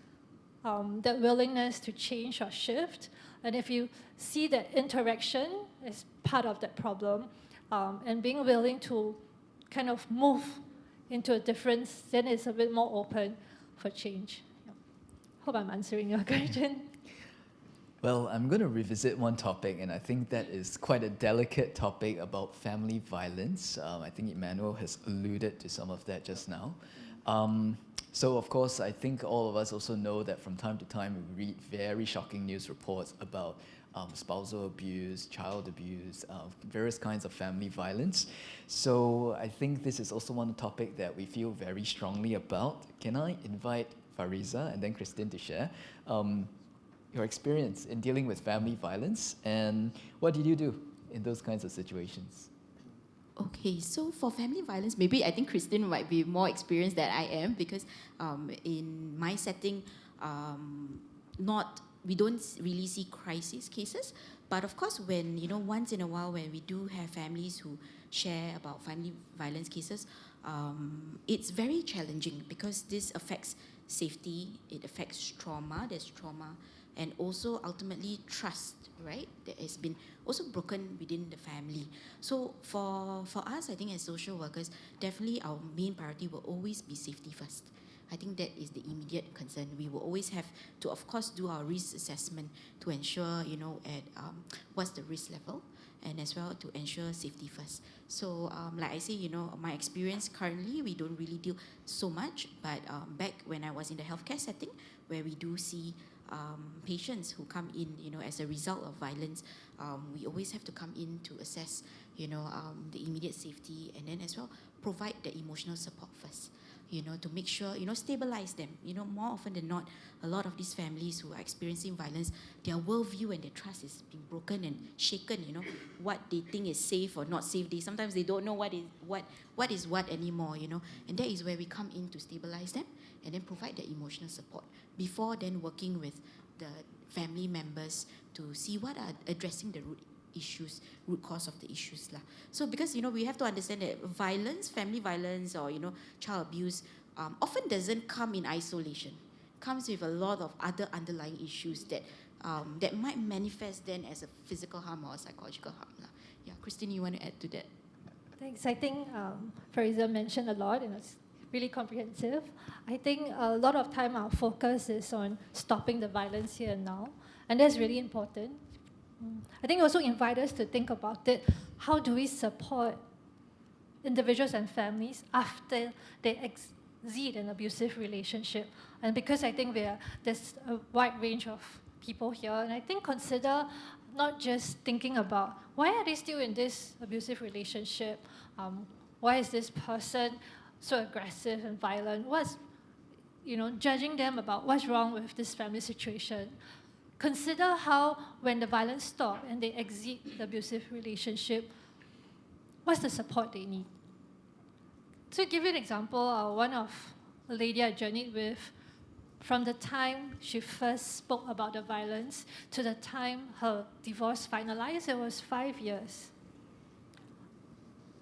that willingness to change or shift. And if you see that interaction as part of that problem, and being willing to kind of move into a difference, then it's a bit more open for change. Yeah. Hope I'm answering your question. Well, I'm going to revisit one topic, and I think that is quite a delicate topic about family violence. I think Emmanuel has alluded to some of that just now. So, of course, I think all of us also know that from time to time we read very shocking news reports about spousal abuse, child abuse, various kinds of family violence. So I think this is also one topic that we feel very strongly about. Can I invite Fariza and then Kristin to share your experience in dealing with family violence, and what did you do in those kinds of situations? Okay, so for family violence, maybe I think Kristin might be more experienced than I am because in my setting, we don't really see crisis cases, but of course when, once in a while when we do have families who share about family violence cases, it's very challenging because this affects safety, it affects trauma, there's trauma, and also ultimately trust, right, that has been also broken within the family. So for us, I think as social workers, definitely our main priority will always be safety first. I think that is the immediate concern. We will always have to, of course, do our risk assessment to ensure, at what's the risk level, and as well to ensure safety first. So like I say, my experience currently, we don't really deal so much, but back when I was in the healthcare setting, where we do see patients who come in, as a result of violence, we always have to come in to assess, the immediate safety, and then as well provide the emotional support first, to make sure, stabilize them. More often than not, a lot of these families who are experiencing violence, their worldview and their trust is being broken and shaken. What they think is safe or not safe. Sometimes they don't know what is what anymore. And that is where we come in to stabilize them and then provide the emotional support before then working with the family members to see what are addressing the root cause of the issues. So because, we have to understand that violence, family violence or, child abuse often doesn't come in isolation. Comes with a lot of other underlying issues that might manifest then as a physical harm or a psychological harm. Yeah, Kristin, you want to add to that? Thanks. I think Fariza mentioned a lot, and it's really comprehensive. I think a lot of time our focus is on stopping the violence here and now, and that's really important. I think also invite us to think about it. How do we support individuals and families after they exit an abusive relationship. And because I think there's a wide range of people here, and I think consider not just thinking about why are they still in this abusive relationship, why is this person so aggressive and violent, judging them about what's wrong with this family situation. Consider how when the violence stops and they exit the abusive relationship, what's the support they need? To give you an example, one of a lady I journeyed with, from the time she first spoke about the violence to the time her divorce finalized, it was 5 years.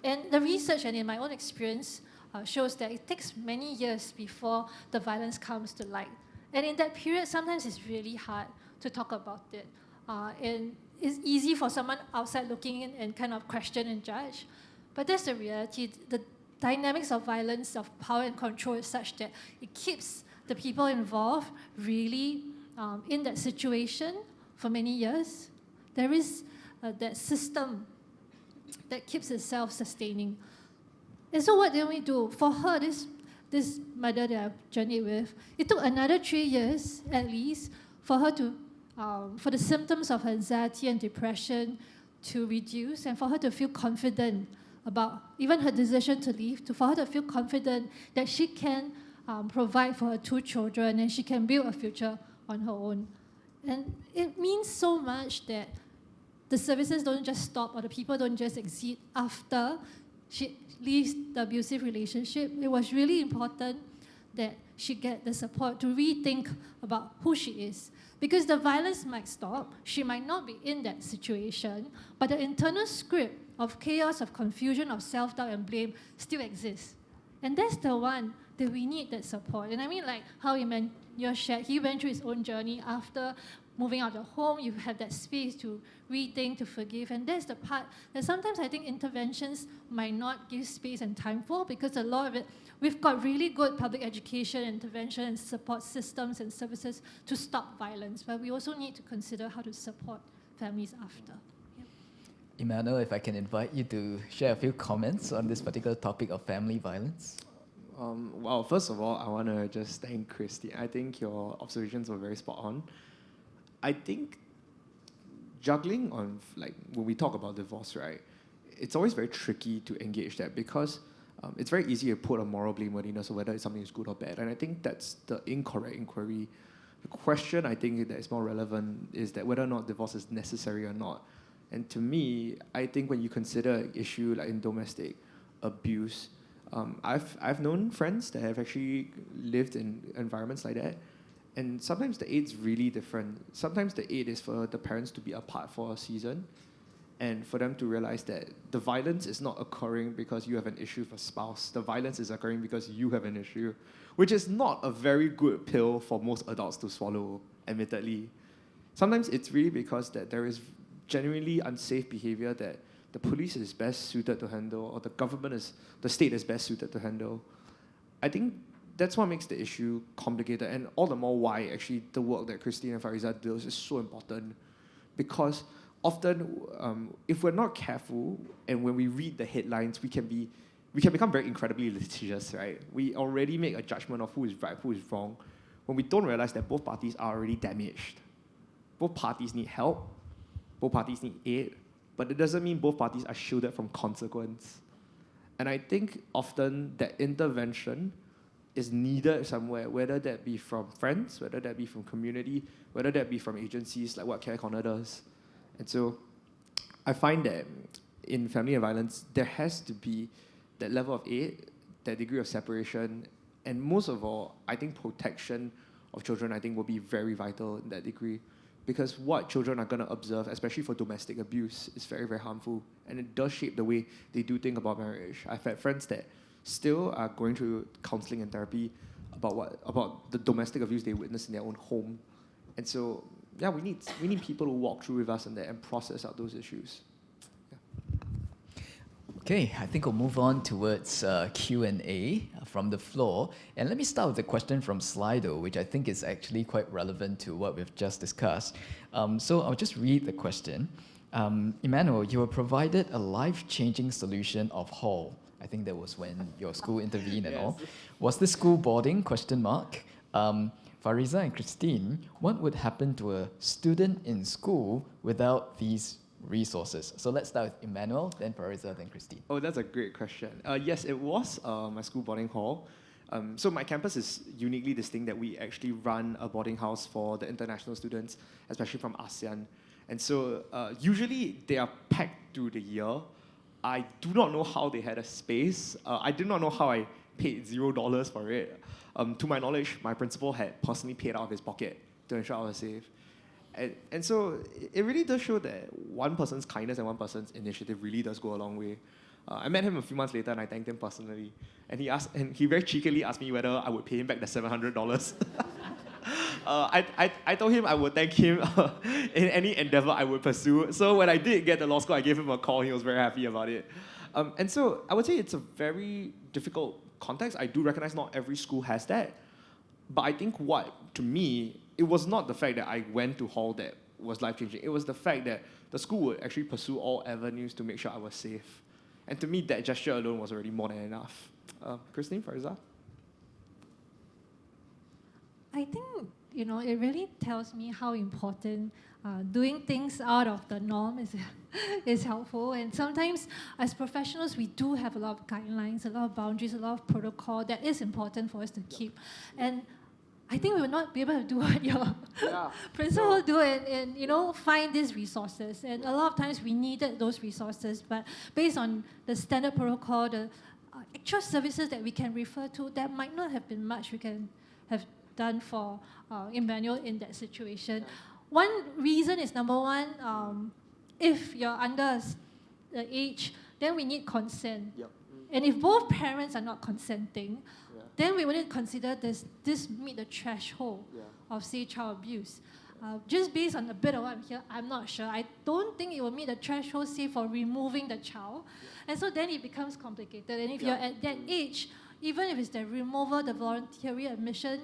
And the research and in my own experience shows that it takes many years before the violence comes to light. And in that period, sometimes it's really hard to talk about it. And it's easy for someone outside looking in and kind of question and judge. But that's the reality. The dynamics of violence, of power and control is such that it keeps the people involved really in that situation for many years. There is that system that keeps itself sustaining. And so what did we do? For her, this mother that I've journeyed with, it took another 3 years at least for her to, for the symptoms of anxiety and depression to reduce and for her to feel confident about even her decision to leave, for her to feel confident that she can provide for her 2 children and she can build a future on her own. And it means so much that the services don't just stop or the people don't just exit after she leaves the abusive relationship. It was really important that she get the support to rethink about who she is. Because the violence might stop, she might not be in that situation, but the internal script of chaos, of confusion, of self-doubt and blame still exists. And that's the one that we need that support. And I mean, like how Emmanuel shared, he went through his own journey after moving out of home. You have that space to rethink, to forgive. And that's the part that sometimes I think interventions might not give space and time for, because a lot of it, we've got really good public education, intervention, and support systems and services to stop violence. But we also need to consider how to support families after. Emmanuel, if I can invite you to share a few comments on this particular topic of family violence. Well, first of all, I want to just thank Kristin. I think your observations were very spot on. I think juggling on, like, when we talk about divorce, right, it's always very tricky to engage that because it's very easy to put a moral blameworthiness of whether something is good or bad. And I think that's the incorrect inquiry. The question I think that is more relevant is that whether or not divorce is necessary or not. And to me, I think when you consider an issue like in domestic abuse, I've known friends that have actually lived in environments like that, and sometimes the aid's really different. Sometimes the aid is for the parents to be apart for a season, and for them to realize that the violence is not occurring because you have an issue with a spouse. The violence is occurring because you have an issue, which is not a very good pill for most adults to swallow, admittedly. Sometimes it's really because that there is genuinely unsafe behavior that the police is best suited to handle, or the state is best suited to handle. I think that's what makes the issue complicated, and all the more why actually the work that Kristin and Fariza does is so important. Because often, if we're not careful, and when we read the headlines, we can become very incredibly litigious, right? We already make a judgment of who is right, who is wrong, when we don't realize that both parties are already damaged. Both parties need help, both parties need aid, but it doesn't mean both parties are shielded from consequence. And I think often that intervention is needed somewhere, whether that be from friends, whether that be from community, whether that be from agencies like what Care Corner does. And so I find that in family violence, there has to be that level of aid, that degree of separation, and most of all, I think protection of children, I think, will be very vital in that degree. Because what children are going to observe, especially for domestic abuse, is very, very harmful. And it does shape the way they do think about marriage. I've had friends that still are going through counselling and therapy about the domestic abuse they witnessed in their own home. And so, yeah, we need people to walk through with us on that and process out those issues. Okay, I think we'll move on towards Q&A from the floor. And let me start with a question from Slido, which I think is actually quite relevant to what we've just discussed. So I'll just read the question. Emmanuel, you were provided a life-changing solution of Hall. I think that was when your school intervened and all. Was the school boarding? Question mark. Fariza and Kristin, what would happen to a student in school without these resources? So let's start with Emmanuel, then Fariza, then Kristin. Oh, that's a great question. Yes, it was my school boarding hall. So my campus is uniquely distinct that we actually run a boarding house for the international students, especially from ASEAN. And so usually they are packed through the year. I do not know how they had a space. I did not know how I paid $0 for it. To my knowledge, my principal had personally paid out of his pocket to ensure I was safe. And so it really does show that one person's kindness and one person's initiative really does go a long way. I met him a few months later and I thanked him personally. And he very cheekily asked me whether I would pay him back the $700. I told him I would thank him in any endeavor I would pursue. So when I did get to law school, I gave him a call. He was very happy about it. And so I would say it's a very difficult context. I do recognize not every school has that. But I think to me, it was not the fact that I went to hall that was life-changing. It was the fact that the school would actually pursue all avenues to make sure I was safe. And to me, that gesture alone was already more than enough. Kristin, Fariza? I think, it really tells me how important doing things out of the norm is helpful. And sometimes, as professionals, we do have a lot of guidelines, a lot of boundaries, a lot of protocol that is important for us to keep. And I think we will not be able to do what your principal do and find these resources. And a lot of times we needed those resources, but based on the standard protocol, the actual services that we can refer to, that might not have been much we can have done for Emmanuel in that situation. One reason is, number one, if you're under the age, then we need consent. And if both parents are not consenting, then we wouldn't consider this meet the threshold of, say, child abuse. Just based on a bit of what I'm here, I'm not sure. I don't think it will meet the threshold, say, for removing the child. And so then it becomes complicated. And if you're at that age, even if it's the removal, the voluntary admission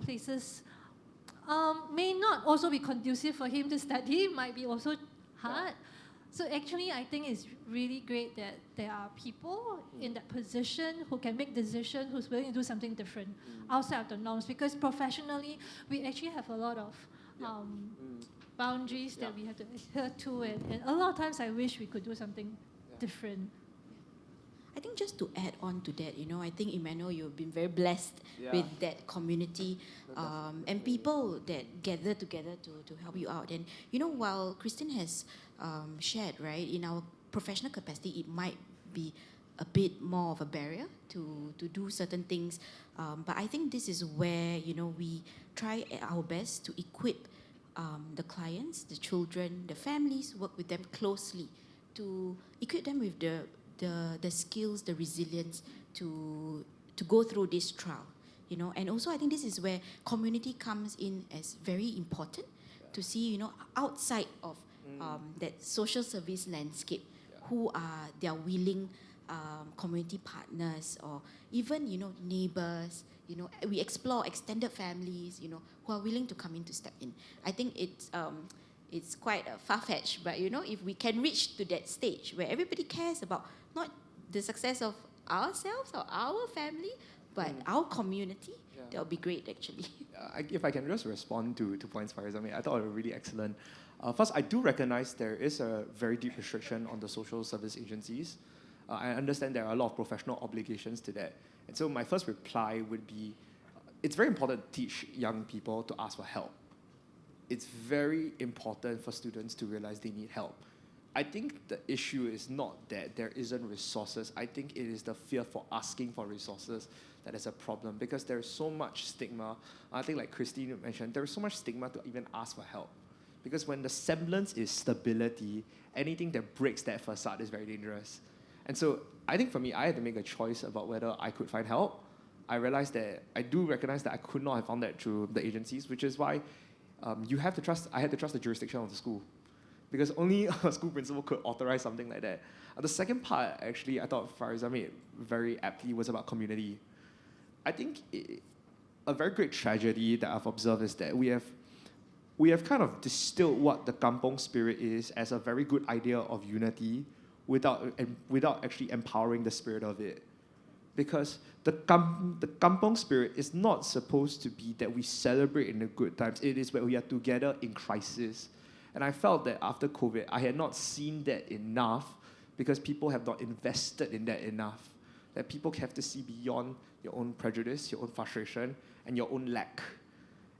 places may not also be conducive for him to study, might be also hard. So actually, I think it's really great that there are people in that position who can make decisions, who's willing to do something different outside of the norms. Because professionally, we actually have a lot of boundaries that we have to adhere to, and a lot of times I wish we could do something different. I think just to add on to that, I think, Emmanuel, you've been very blessed with that community and people that gather together to help you out. And, while Kristin has shared, right, in our professional capacity, it might be a bit more of a barrier to do certain things. But I think this is where, we try our best to equip the clients, the children, the families, work with them closely to equip them with the skills, the resilience to go through this trial, and also I think this is where community comes in as very important to see, outside of that social service landscape, who are their willing community partners or even, neighbors, we explore extended families, who are willing to come in to step in. I think it's quite far-fetched, but if we can reach to that stage where everybody cares about not the success of ourselves or our family, but our community, that would be great, actually. If I can just respond to 2 points, Fariza made, I thought it was really excellent. First, I do recognize there is a very deep restriction on the social service agencies. I understand there are a lot of professional obligations to that. And so my first reply would be, it's very important to teach young people to ask for help. It's very important for students to realize they need help. I think the issue is not that there isn't resources. I think it is the fear for asking for resources that is a problem, because there's so much stigma. I think, like Kristin mentioned, there's so much stigma to even ask for help. Because when the semblance is stability, anything that breaks that facade is very dangerous. And so I think for me, I had to make a choice about whether I could find help. I realized that I do recognize that I could not have found that through the agencies, which is why I had to trust the jurisdiction of the school, because only a school principal could authorize something like that. The second part, actually, I thought Fariza made very aptly, was about community. I think a very great tragedy that I've observed is that we have kind of distilled what the kampong spirit is as a very good idea of unity, without actually empowering the spirit of it. Because the kampong spirit is not supposed to be that we celebrate in the good times. It is where we are together in crisis. And I felt that after COVID, I had not seen that enough because people have not invested in that enough. That people have to see beyond your own prejudice, your own frustration, and your own lack.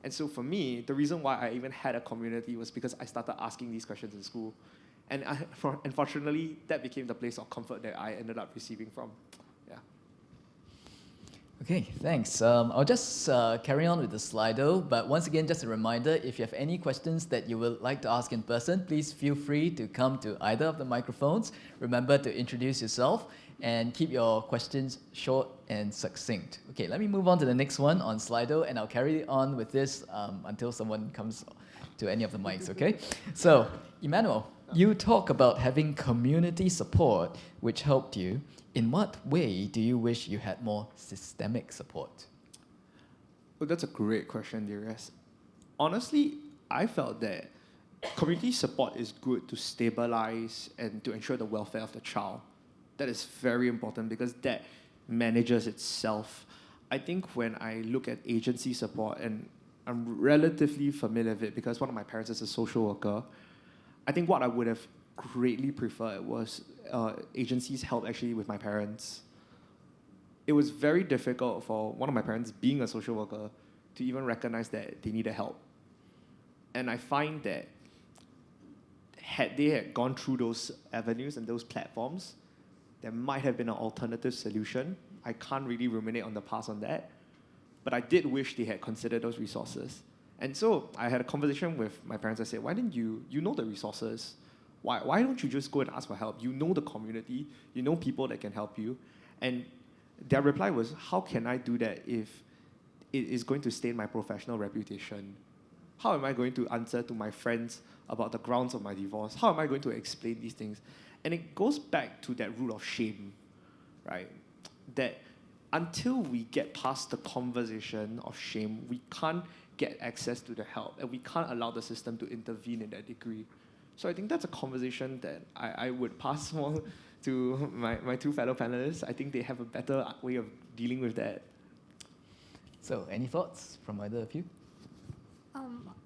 And so for me, the reason why I even had a community was because I started asking these questions in school. And unfortunately, that became the place of comfort that I ended up receiving from. Yeah. Okay, thanks. I'll just carry on with the Slido, but once again, just a reminder, if you have any questions that you would like to ask in person, please feel free to come to either of the microphones. Remember to introduce yourself and keep your questions short and succinct. Okay, let me move on to the next one on Slido, and I'll carry on with this until someone comes to any of the mics, okay? So, Emmanuel, you talk about having community support which helped you. In what way do you wish you had more systemic support? Well, that's a great question, Darius. Honestly, I felt that community support is good to stabilize and to ensure the welfare of the child. That is very important because that manages itself. I think when I look at agency support, and I'm relatively familiar with it because one of my parents is a social worker, I think what I would have greatly preferred was agencies help actually with my parents. It was very difficult for one of my parents, being a social worker, to even recognize that they needed help. And I find that had they had gone through those avenues and those platforms, there might have been an alternative solution. I can't really ruminate on the past on that, but I did wish they had considered those resources. And so I had a conversation with my parents. I said, why didn't you know the resources? Why don't you just go and ask for help? You know the community, you know people that can help you. And their reply was, how can I do that if it is going to stain my professional reputation? How am I going to answer to my friends about the grounds of my divorce? How am I going to explain these things? And it goes back to that root of shame, right? That until we get past the conversation of shame, we can't get access to the help, and we can't allow the system to intervene in that degree. So I think that's a conversation that I would pass on to my two fellow panelists. I think they have a better way of dealing with that. So, any thoughts from either of you?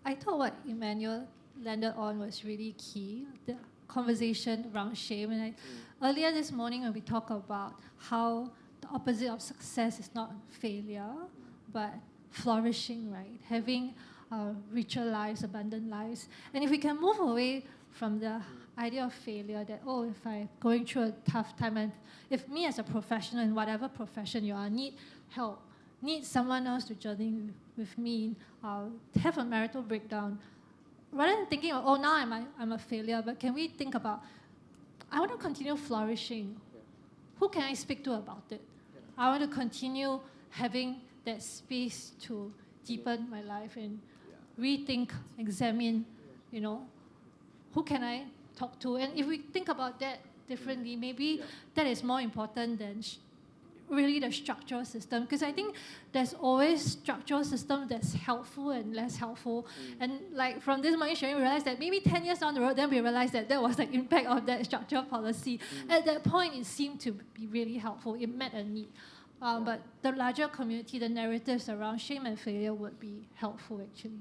I thought what Emmanuel landed on was really key, the conversation around shame. And earlier this morning when we talked about how the opposite of success is not failure, but flourishing, right? Having richer lives, abundant lives. And if we can move away from the idea of failure, that, oh, if I'm going through a tough time, and if me as a professional, in whatever profession you are, need help, need someone else to journey with me, have a marital breakdown, rather than thinking, oh, now I'm a failure, but can we think about, I want to continue flourishing. Who can I speak to about it? I want to continue having that space to deepen my life and rethink, examine, who can I talk to? And if we think about that differently, maybe that is more important than really the structural system, because I think there's always structural system that's helpful and less helpful. And like from this morning sharing, we realized that maybe 10 years down the road, then we realized that was the impact of that structural policy. At that point, it seemed to be really helpful. It met a need. But the larger community, the narratives around shame and failure would be helpful, actually.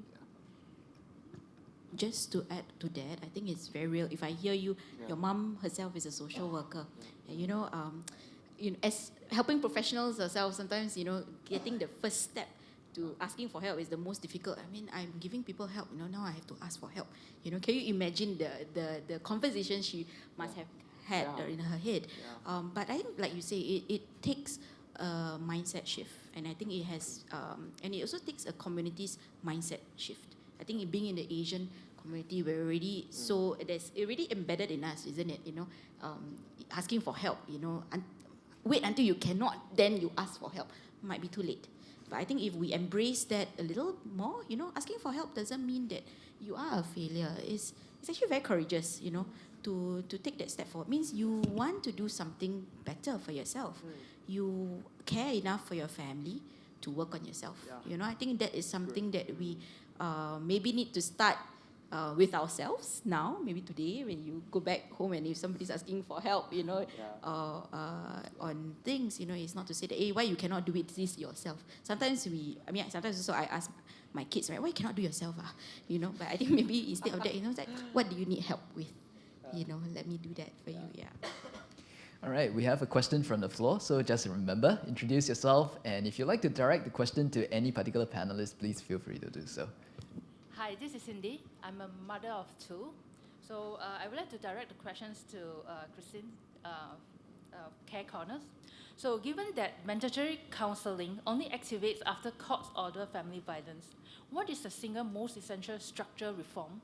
Just to add to that, I think it's very real. If I hear you, your mom herself is a social worker. And, as helping professionals ourselves, sometimes, getting the first step to asking for help is the most difficult. I mean, I'm giving people help, now I have to ask for help. Can you imagine the conversation she must have had in her head? But I think, like you say, it takes a mindset shift. And I think it has, and it also takes a community's mindset shift. I think being in the Asian community, we're already so it's already embedded in us, isn't it? Asking for help. Wait until you cannot, then you ask for help. Might be too late. But I think if we embrace that a little more, asking for help doesn't mean that you are a failure. It's actually very courageous, to take that step forward. It means you want to do something better for yourself. You care enough for your family to work on yourself. I think that is something that we maybe need to start with ourselves now, maybe today when you go back home and if somebody's asking for help, on things, it's not to say that, hey, why you cannot do this yourself. Sometimes also I ask my kids, right, why you cannot do yourself? But I think maybe instead of that, it's like, what do you need help with? Let me do that for you, All right, we have a question from the floor, so just remember, introduce yourself, and if you'd like to direct the question to any particular panelist, please feel free to do so. Hi, this is Cindy. I'm a mother of two. So I would like to direct the questions to Kristin, Care Corners. So given that mandatory counselling only activates after court-ordered family violence, what is the single most essential structural reform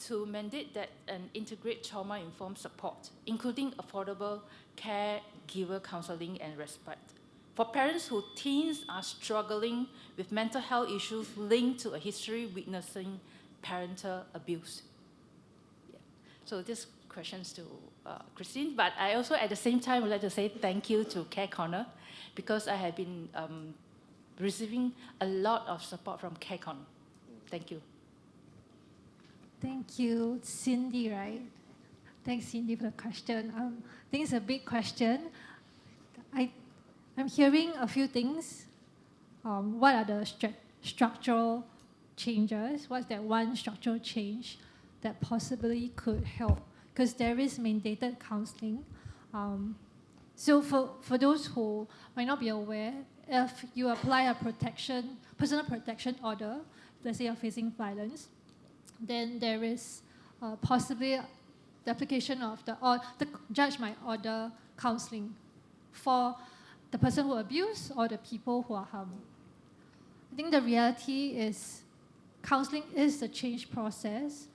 to mandate that and integrate trauma-informed support, including affordable caregiver counselling and respite, for parents whose teens are struggling with mental health issues linked to a history witnessing parental abuse? So this questions to Kristin, but I also at the same time would like to say thank you to Care Corner, because I have been receiving a lot of support from Care Corner. Thank you. Thank you, Cindy, right? Thanks, Cindy, for the question. I think it's a big question. I'm hearing a few things. What are the structural changes? What's that one structural change that possibly could help? Because there is mandated counselling. So for those who might not be aware, if you apply a personal protection order, let's say you're facing violence, then there is possibly the application of the judge might order counselling for the person who abused or the people who are harmed. I think the reality is counselling is the change process.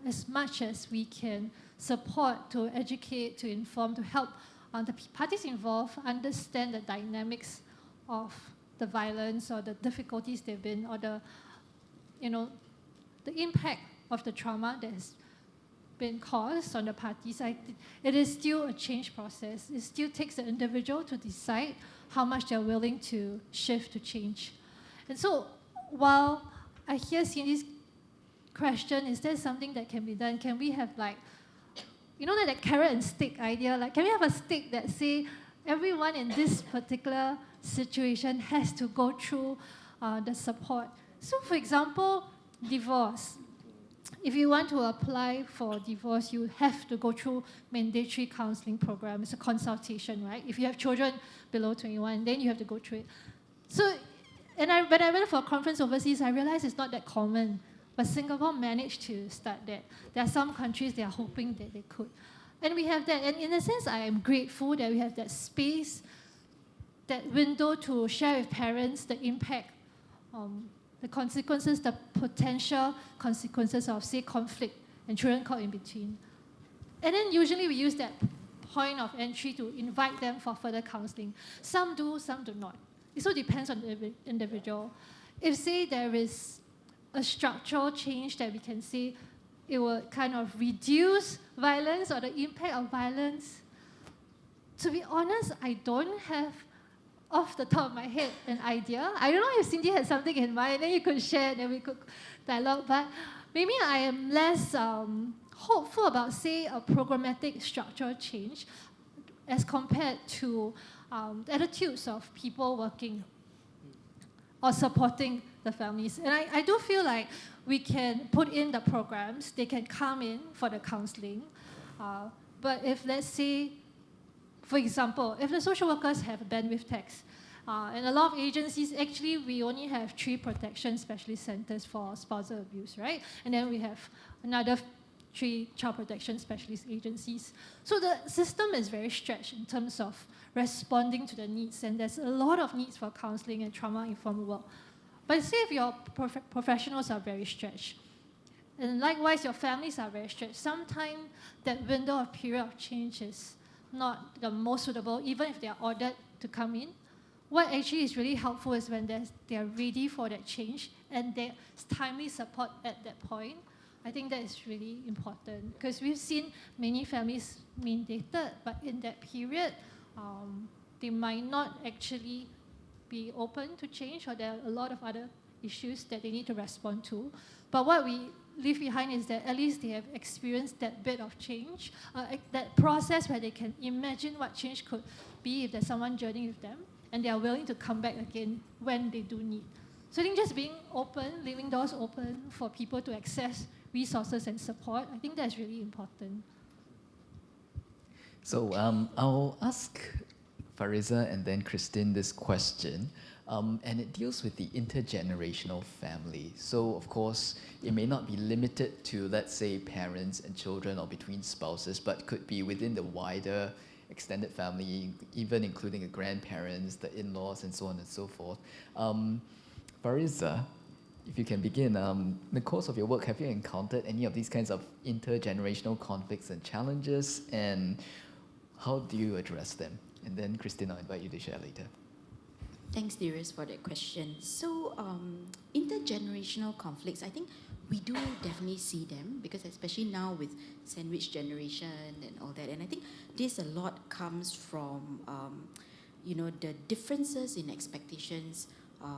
As much as we can support, to educate, to inform, to help the parties involved understand the dynamics of the violence or the difficulties they've been, or the impact of the trauma that has been caused on the parties. It is still a change process. It still takes the individual to decide how much they're willing to shift to change. And so while I hear Cindy's question, is there something that can be done? Can we have that carrot and stick idea? Can we have a stick that say everyone in this particular situation has to go through the support? So for example, divorce. If you want to apply for divorce, you have to go through mandatory counselling program. It's a consultation, right? If you have children below 21, then you have to go through it. So, when I went for a conference overseas, I realized it's not that common. But Singapore managed to start that. There are some countries they are hoping that they could. And we have that. And in a sense, I am grateful that we have that space, that window to share with parents the impact, the consequences, the potential consequences of, say, conflict and children caught in between. And then usually we use that point of entry to invite them for further counselling. Some do, some do not. It so depends on the individual. If, say, there is a structural change that we can say it will kind of reduce violence or the impact of violence, to be honest, I don't have off the top of my head an idea. I don't know if Cindy had something in mind, then you could share and then we could dialogue, but maybe I am less hopeful about, say, a programmatic structural change as compared to attitudes of people working or supporting the families. And I do feel like we can put in the programs, they can come in for the counselling, but if, let's say, for example, if the social workers have a bandwidth tax, and a lot of agencies, actually, we only have 3 protection specialist centers for spousal abuse, right? And then we have another 3 child protection specialist agencies. So the system is very stretched in terms of responding to the needs, and there's a lot of needs for counselling and trauma-informed work. But say if your professionals are very stretched, and likewise your families are very stretched, sometimes that window of period of change is not the most suitable, even if they are ordered to come in. What actually is really helpful is when they are ready for that change and there's timely support at that point. I think that is really important, because we've seen many families mandated, but in that period, they might not actually be open to change, or there are a lot of other issues that they need to respond to. But what we leave behind is that at least they have experienced that bit of change, that process where they can imagine what change could be if there's someone journeying with them, and they are willing to come back again when they do need. So I think just being open, leaving doors open for people to access resources and support, I think that's really important. So I'll ask Fariza and then Kristin this question, and it deals with the intergenerational family. So of course, it may not be limited to, let's say, parents and children or between spouses, but could be within the wider extended family, even including the grandparents, the in-laws, and so on and so forth. Fariza, if you can begin, in the course of your work, have you encountered any of these kinds of intergenerational conflicts and challenges, and how do you address them? And then Kristin, I'll invite you to share later. Thanks, Darius, for that question. So, intergenerational conflicts, I think we do definitely see them, because especially now with sandwich generation and all that, and I think this a lot comes from, the differences in expectations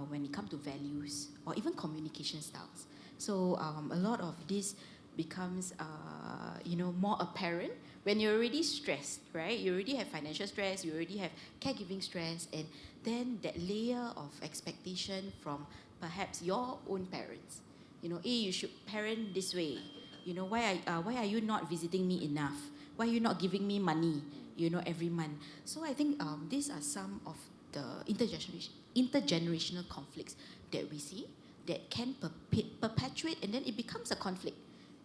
when it comes to values or even communication styles. So, a lot of this becomes, more apparent when you're already stressed, right? You already have financial stress, you already have caregiving stress, and then that layer of expectation from perhaps your own parents. You should parent this way. Why are you not visiting me enough? Why are you not giving me money, every month? So I think these are some of the intergenerational conflicts that we see that can perpetuate, and then it becomes a conflict.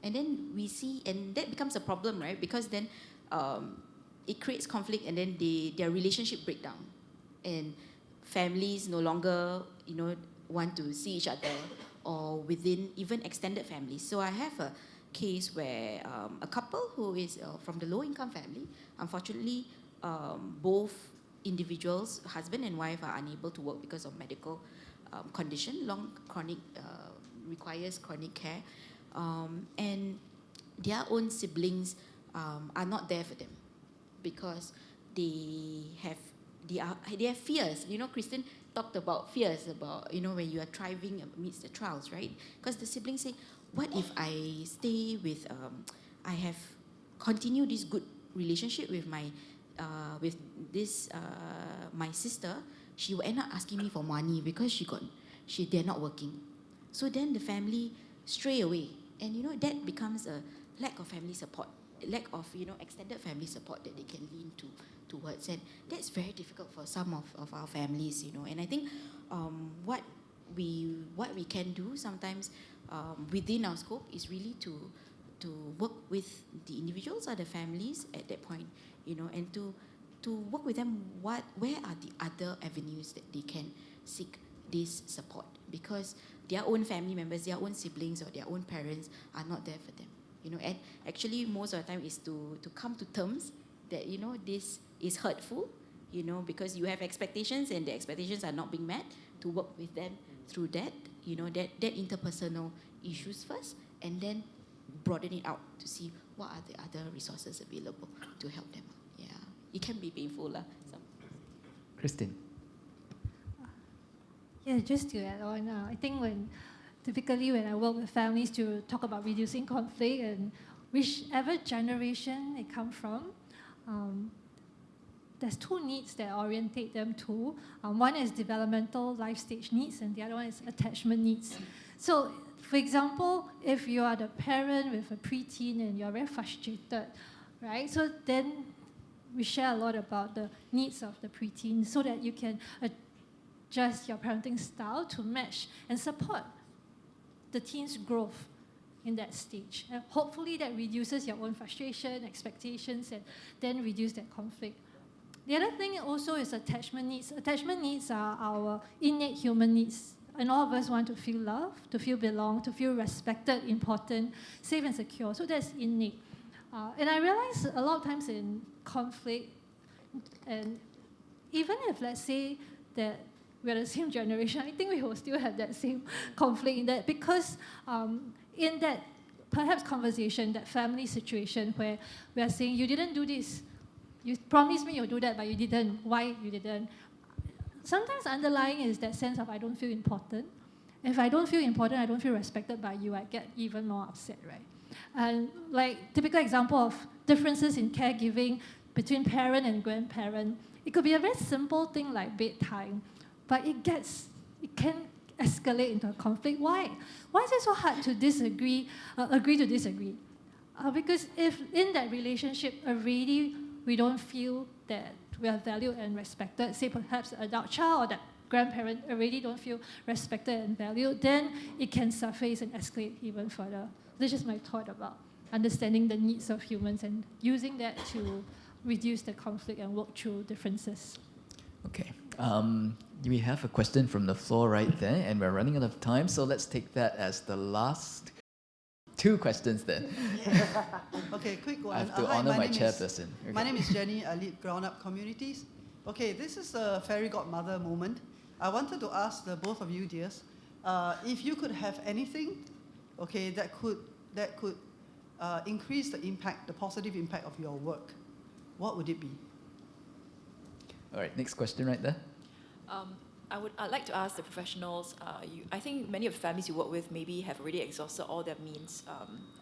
And then we see, and that becomes a problem, right? Because then it creates conflict, and then their relationship break down. And families no longer, want to see each other, or within even extended families. So I have a case where a couple who is from the low-income family, unfortunately, both individuals, husband and wife, are unable to work because of medical condition, requires chronic care. And their own siblings are not there for them because they have fears. Kristin talked about fears about when you are thriving amidst the trials, right? Because the siblings say, what if I stay with I have continued this good relationship with my my sister, she will end up asking me for money because they're not working. So then the family stray away. And that becomes a lack of family support, lack of extended family support that they can lean towards, and that's very difficult for some of our families. And I think what we can do sometimes within our scope is really to work with the individuals or the families at that point, and to work with them. Where are the other avenues that they can seek this support, because their own family members, their own siblings, or their own parents are not there for them. And actually most of the time is to come to terms that this is hurtful, because you have expectations and the expectations are not being met, to work with them through that, that interpersonal issues first, and then broaden it out to see what are the other resources available to help them out. Yeah, it can be painful. Kristin. Yeah, just to add on, I think typically when I work with families to talk about reducing conflict, and whichever generation it comes from, there's two needs that orientate them to. One is developmental life stage needs, and the other one is attachment needs. So, for example, if you are the parent with a preteen and you're very frustrated, right? So then we share a lot about the needs of the preteen so that you can adjust your parenting style to match and support the teen's growth in that stage. And hopefully that reduces your own frustration, expectations, and then reduce that conflict. The other thing also is attachment needs. Attachment needs are our innate human needs. And all of us want to feel loved, to feel belong, to feel respected, important, safe and secure. So that's innate. And I realize a lot of times in conflict, and even if, let's say, that we're the same generation, I think we will still have that same conflict in that, because in that perhaps conversation, that family situation where we are saying, you didn't do this, you promised me you'll do that, but you didn't. Why you didn't? Sometimes underlying is that sense of I don't feel important, If I don't feel important, I don't feel respected by you, I get even more upset, right? And like typical example of differences in caregiving between parent and grandparent, it could be a very simple thing like bedtime, but it can escalate into a conflict. Why? Why is it so hard to agree to disagree? Because if in that relationship already we don't feel that we are valued and respected, say perhaps the adult child or that grandparent already don't feel respected and valued, then it can surface and escalate even further. This is my thought about understanding the needs of humans and using that to reduce the conflict and work through differences. Okay. We have a question from the floor right there, and we're running out of time, so let's take that as the last 2 questions then. Okay, quick one. I have to honor my chairperson. Okay. My name is Jenny. I lead Ground Up Communities. Okay, this is a fairy godmother moment. I wanted to ask the both of you, dears, if you could have anything, okay, that could increase the impact, the positive impact of your work, what would it be? All right, next question right there. I'd like to ask the professionals, I think many of the families you work with maybe have already exhausted all their means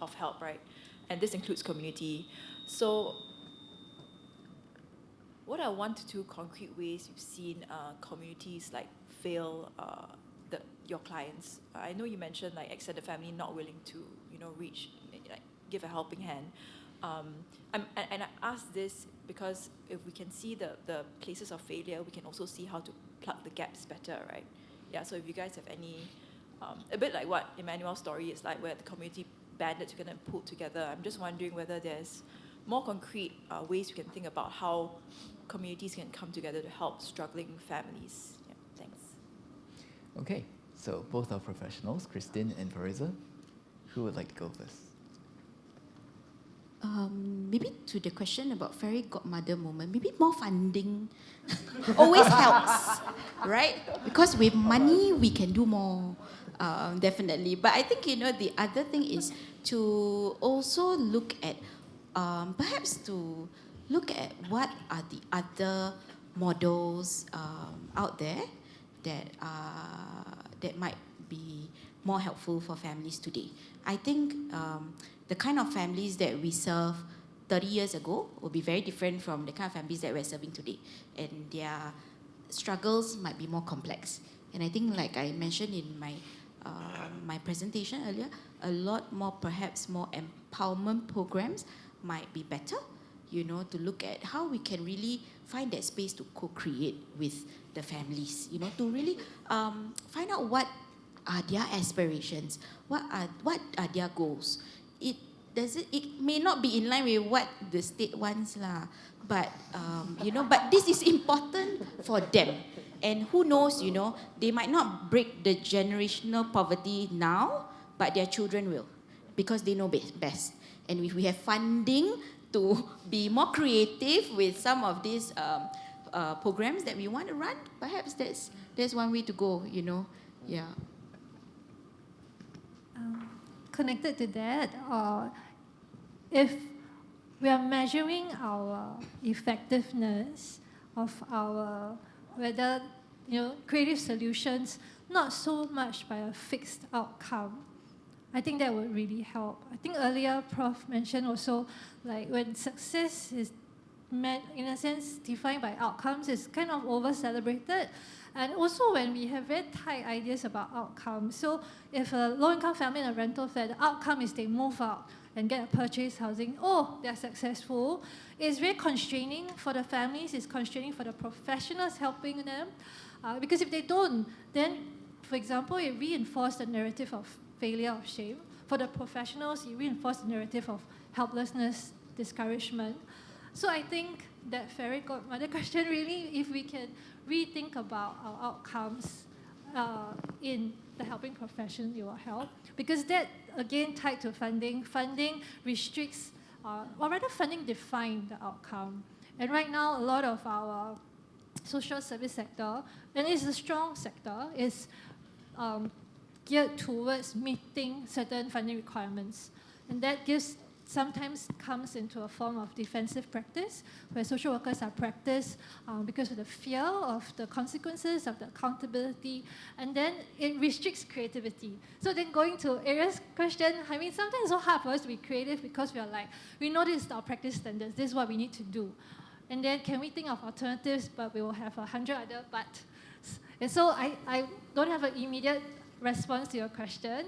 of help, right? And this includes community. So what are 1 to 2 concrete ways you've seen communities like fail your clients? I know you mentioned like extended family not willing to reach, like give a helping hand. And I ask this because if we can see the places of failure, we can also see how to plug the gaps better, right? Yeah, so if you guys have any, a bit like what Emmanuel's story is like, where the community banded together and pulled together, I'm just wondering whether there's more concrete ways we can think about how communities can come together to help struggling families. Yeah, thanks. Okay, so both are professionals, Kristin and Fariza. Who would like to go first? Maybe to the question about fairy godmother moment, maybe more funding always helps, right? Because with money, we can do more, definitely. But I think, the other thing is to also look at, perhaps to look at what are the other models out there that might be more helpful for families today. I think the kind of families that we serve 30 years ago will be very different from the kind of families that we're serving today. And their struggles might be more complex. And I think, like I mentioned in my presentation earlier, a lot more, perhaps more empowerment programs might be better, to look at how we can really find that space to co-create with the families, to really find out what are their aspirations, what are their goals. It may not be in line with what the state wants lah, but but this is important for them. And who knows, they might not break the generational poverty now, but their children will, because they know best. And if we have funding to be more creative with some of these programs that we want to run, perhaps that's one way to go, yeah. Connected to that, if we are measuring our effectiveness of our creative solutions, not so much by a fixed outcome, I think that would really help. I think earlier Prof mentioned also, like when success is in a sense defined by outcomes, it's kind of over-celebrated. And also when we have very tight ideas about outcomes. So if a low-income family in a rental flat, the outcome is they move out and get a purchase housing, they're successful. It's very constraining for the families, it's constraining for the professionals helping them. Because if they don't, then, for example, it reinforces the narrative of failure, of shame. For the professionals, it reinforces the narrative of helplessness, discouragement. So I think that fairy godmother question really, if we can rethink about our outcomes in the helping profession, it will help. Because that, again, tied to funding. Funding restricts, or rather funding defines the outcome. And right now, a lot of our social service sector, and it's a strong sector, is geared towards meeting certain funding requirements. And that gives sometimes comes into a form of defensive practice, where social workers are practiced because of the fear of the consequences, of the accountability, and then it restricts creativity. So then going to Ariel's question, I mean, sometimes it's so hard for us to be creative because we are like, we know this is our practice standards, this is what we need to do. And then can we think of alternatives, but we will have 100 other buts. And so I don't have an immediate response to your question.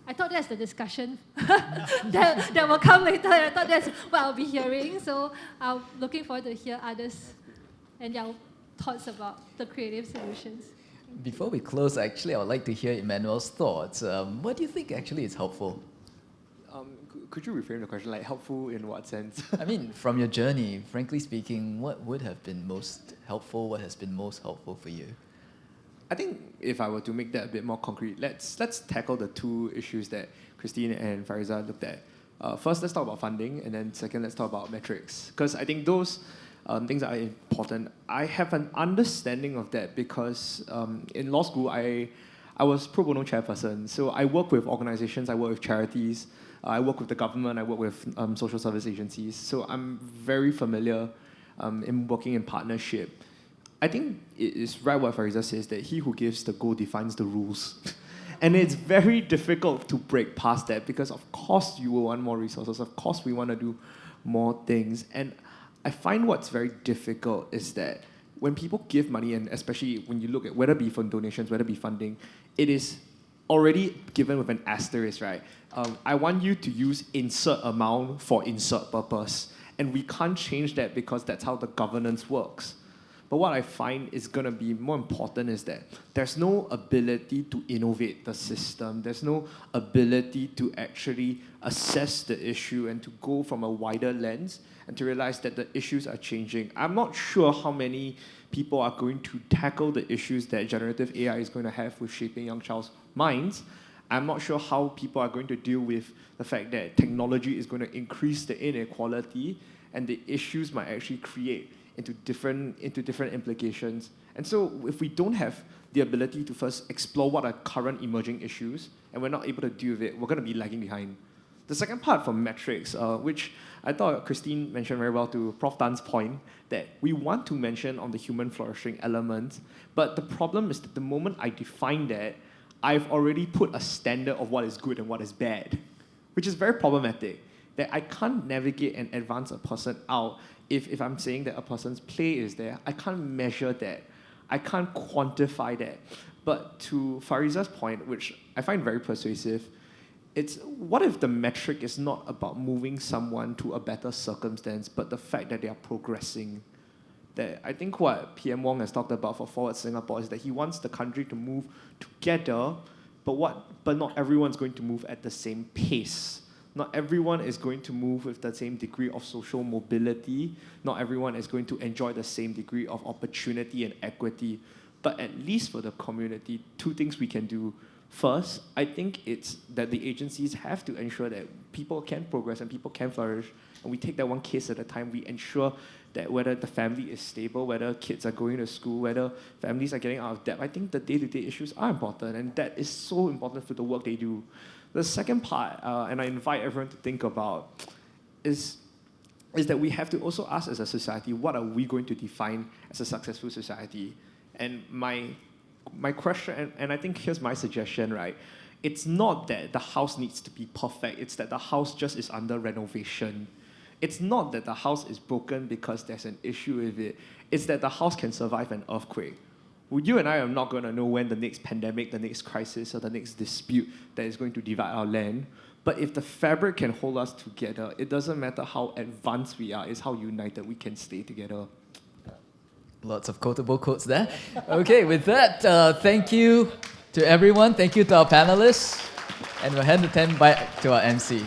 I thought that's the discussion that will come later. I thought that's what I'll be hearing. So I'm looking forward to hear others and their thoughts about the creative solutions. Before we close, actually, I would like to hear Emmanuel's thoughts. What do you think actually is helpful? Could you reframe the question? Like, helpful in what sense? I mean, from your journey, frankly speaking, what would have been most helpful? What has been most helpful for you? I think if I were to make that a bit more concrete, let's tackle the two issues that Christine and Fariza looked at. First, let's talk about funding, and then second, let's talk about metrics. Because I think those things are important. I have an understanding of that because in law school, I was pro bono chairperson. So I work with organizations, I work with charities, I work with the government, I work with social service agencies. So I'm very familiar in working in partnership. I think it is right what Fariza says, that he who gives the goal defines the rules. And it's very difficult to break past that because of course you will want more resources, of course we want to do more things. And I find what's very difficult is that when people give money, and especially when you look at whether it be for donations, whether it be funding, it is already given with an asterisk, right? I want you to use insert amount for insert purpose. And we can't change that because that's how the governance works. But what I find is going to be more important is that there's no ability to innovate the system. There's no ability to actually assess the issue and to go from a wider lens and to realize that the issues are changing. I'm not sure how many people are going to tackle the issues that generative AI is going to have with shaping young child's minds. I'm not sure how people are going to deal with the fact that technology is going to increase the inequality and the issues might actually create into different implications. And so if we don't have the ability to first explore what are current emerging issues and we're not able to deal with it, we're going to be lagging behind. The second part from metrics, which I thought Christine mentioned very well to Prof. Tan's point, that we want to mention on the human flourishing element, but the problem is that the moment I define that, I've already put a standard of what is good and what is bad, which is very problematic. That I can't navigate and advance a person out if I'm saying that a person's play is there. I can't measure that. I can't quantify that. But to Fariza's point, which I find very persuasive, it's what if the metric is not about moving someone to a better circumstance, but the fact that they are progressing? That I think what PM Wong has talked about for Forward Singapore is that he wants the country to move together, but not everyone's going to move at the same pace. Not everyone is going to move with the same degree of social mobility. Not everyone is going to enjoy the same degree of opportunity and equity. But at least for the community, two things we can do. First, I think it's that the agencies have to ensure that people can progress and people can flourish. And we take that one case at a time. We ensure that whether the family is stable, whether kids are going to school, whether families are getting out of debt. I think the day-to-day issues are important, and that is so important for the work they do. The second part, and I invite everyone to think about, is that we have to also ask as a society, what are we going to define as a successful society? And my question, and I think here's my suggestion, right? It's not that the house needs to be perfect, it's that the house just is under renovation. It's not that the house is broken because there's an issue with it, it's that the house can survive an earthquake. Well, you and I are not going to know when the next pandemic, the next crisis, or the next dispute that is going to divide our land. But if the fabric can hold us together, it doesn't matter how advanced we are, it's how united we can stay together. Lots of quotable quotes there. Okay, with that, thank you to everyone. Thank you to our panelists. And we'll hand the 10 back to our MC.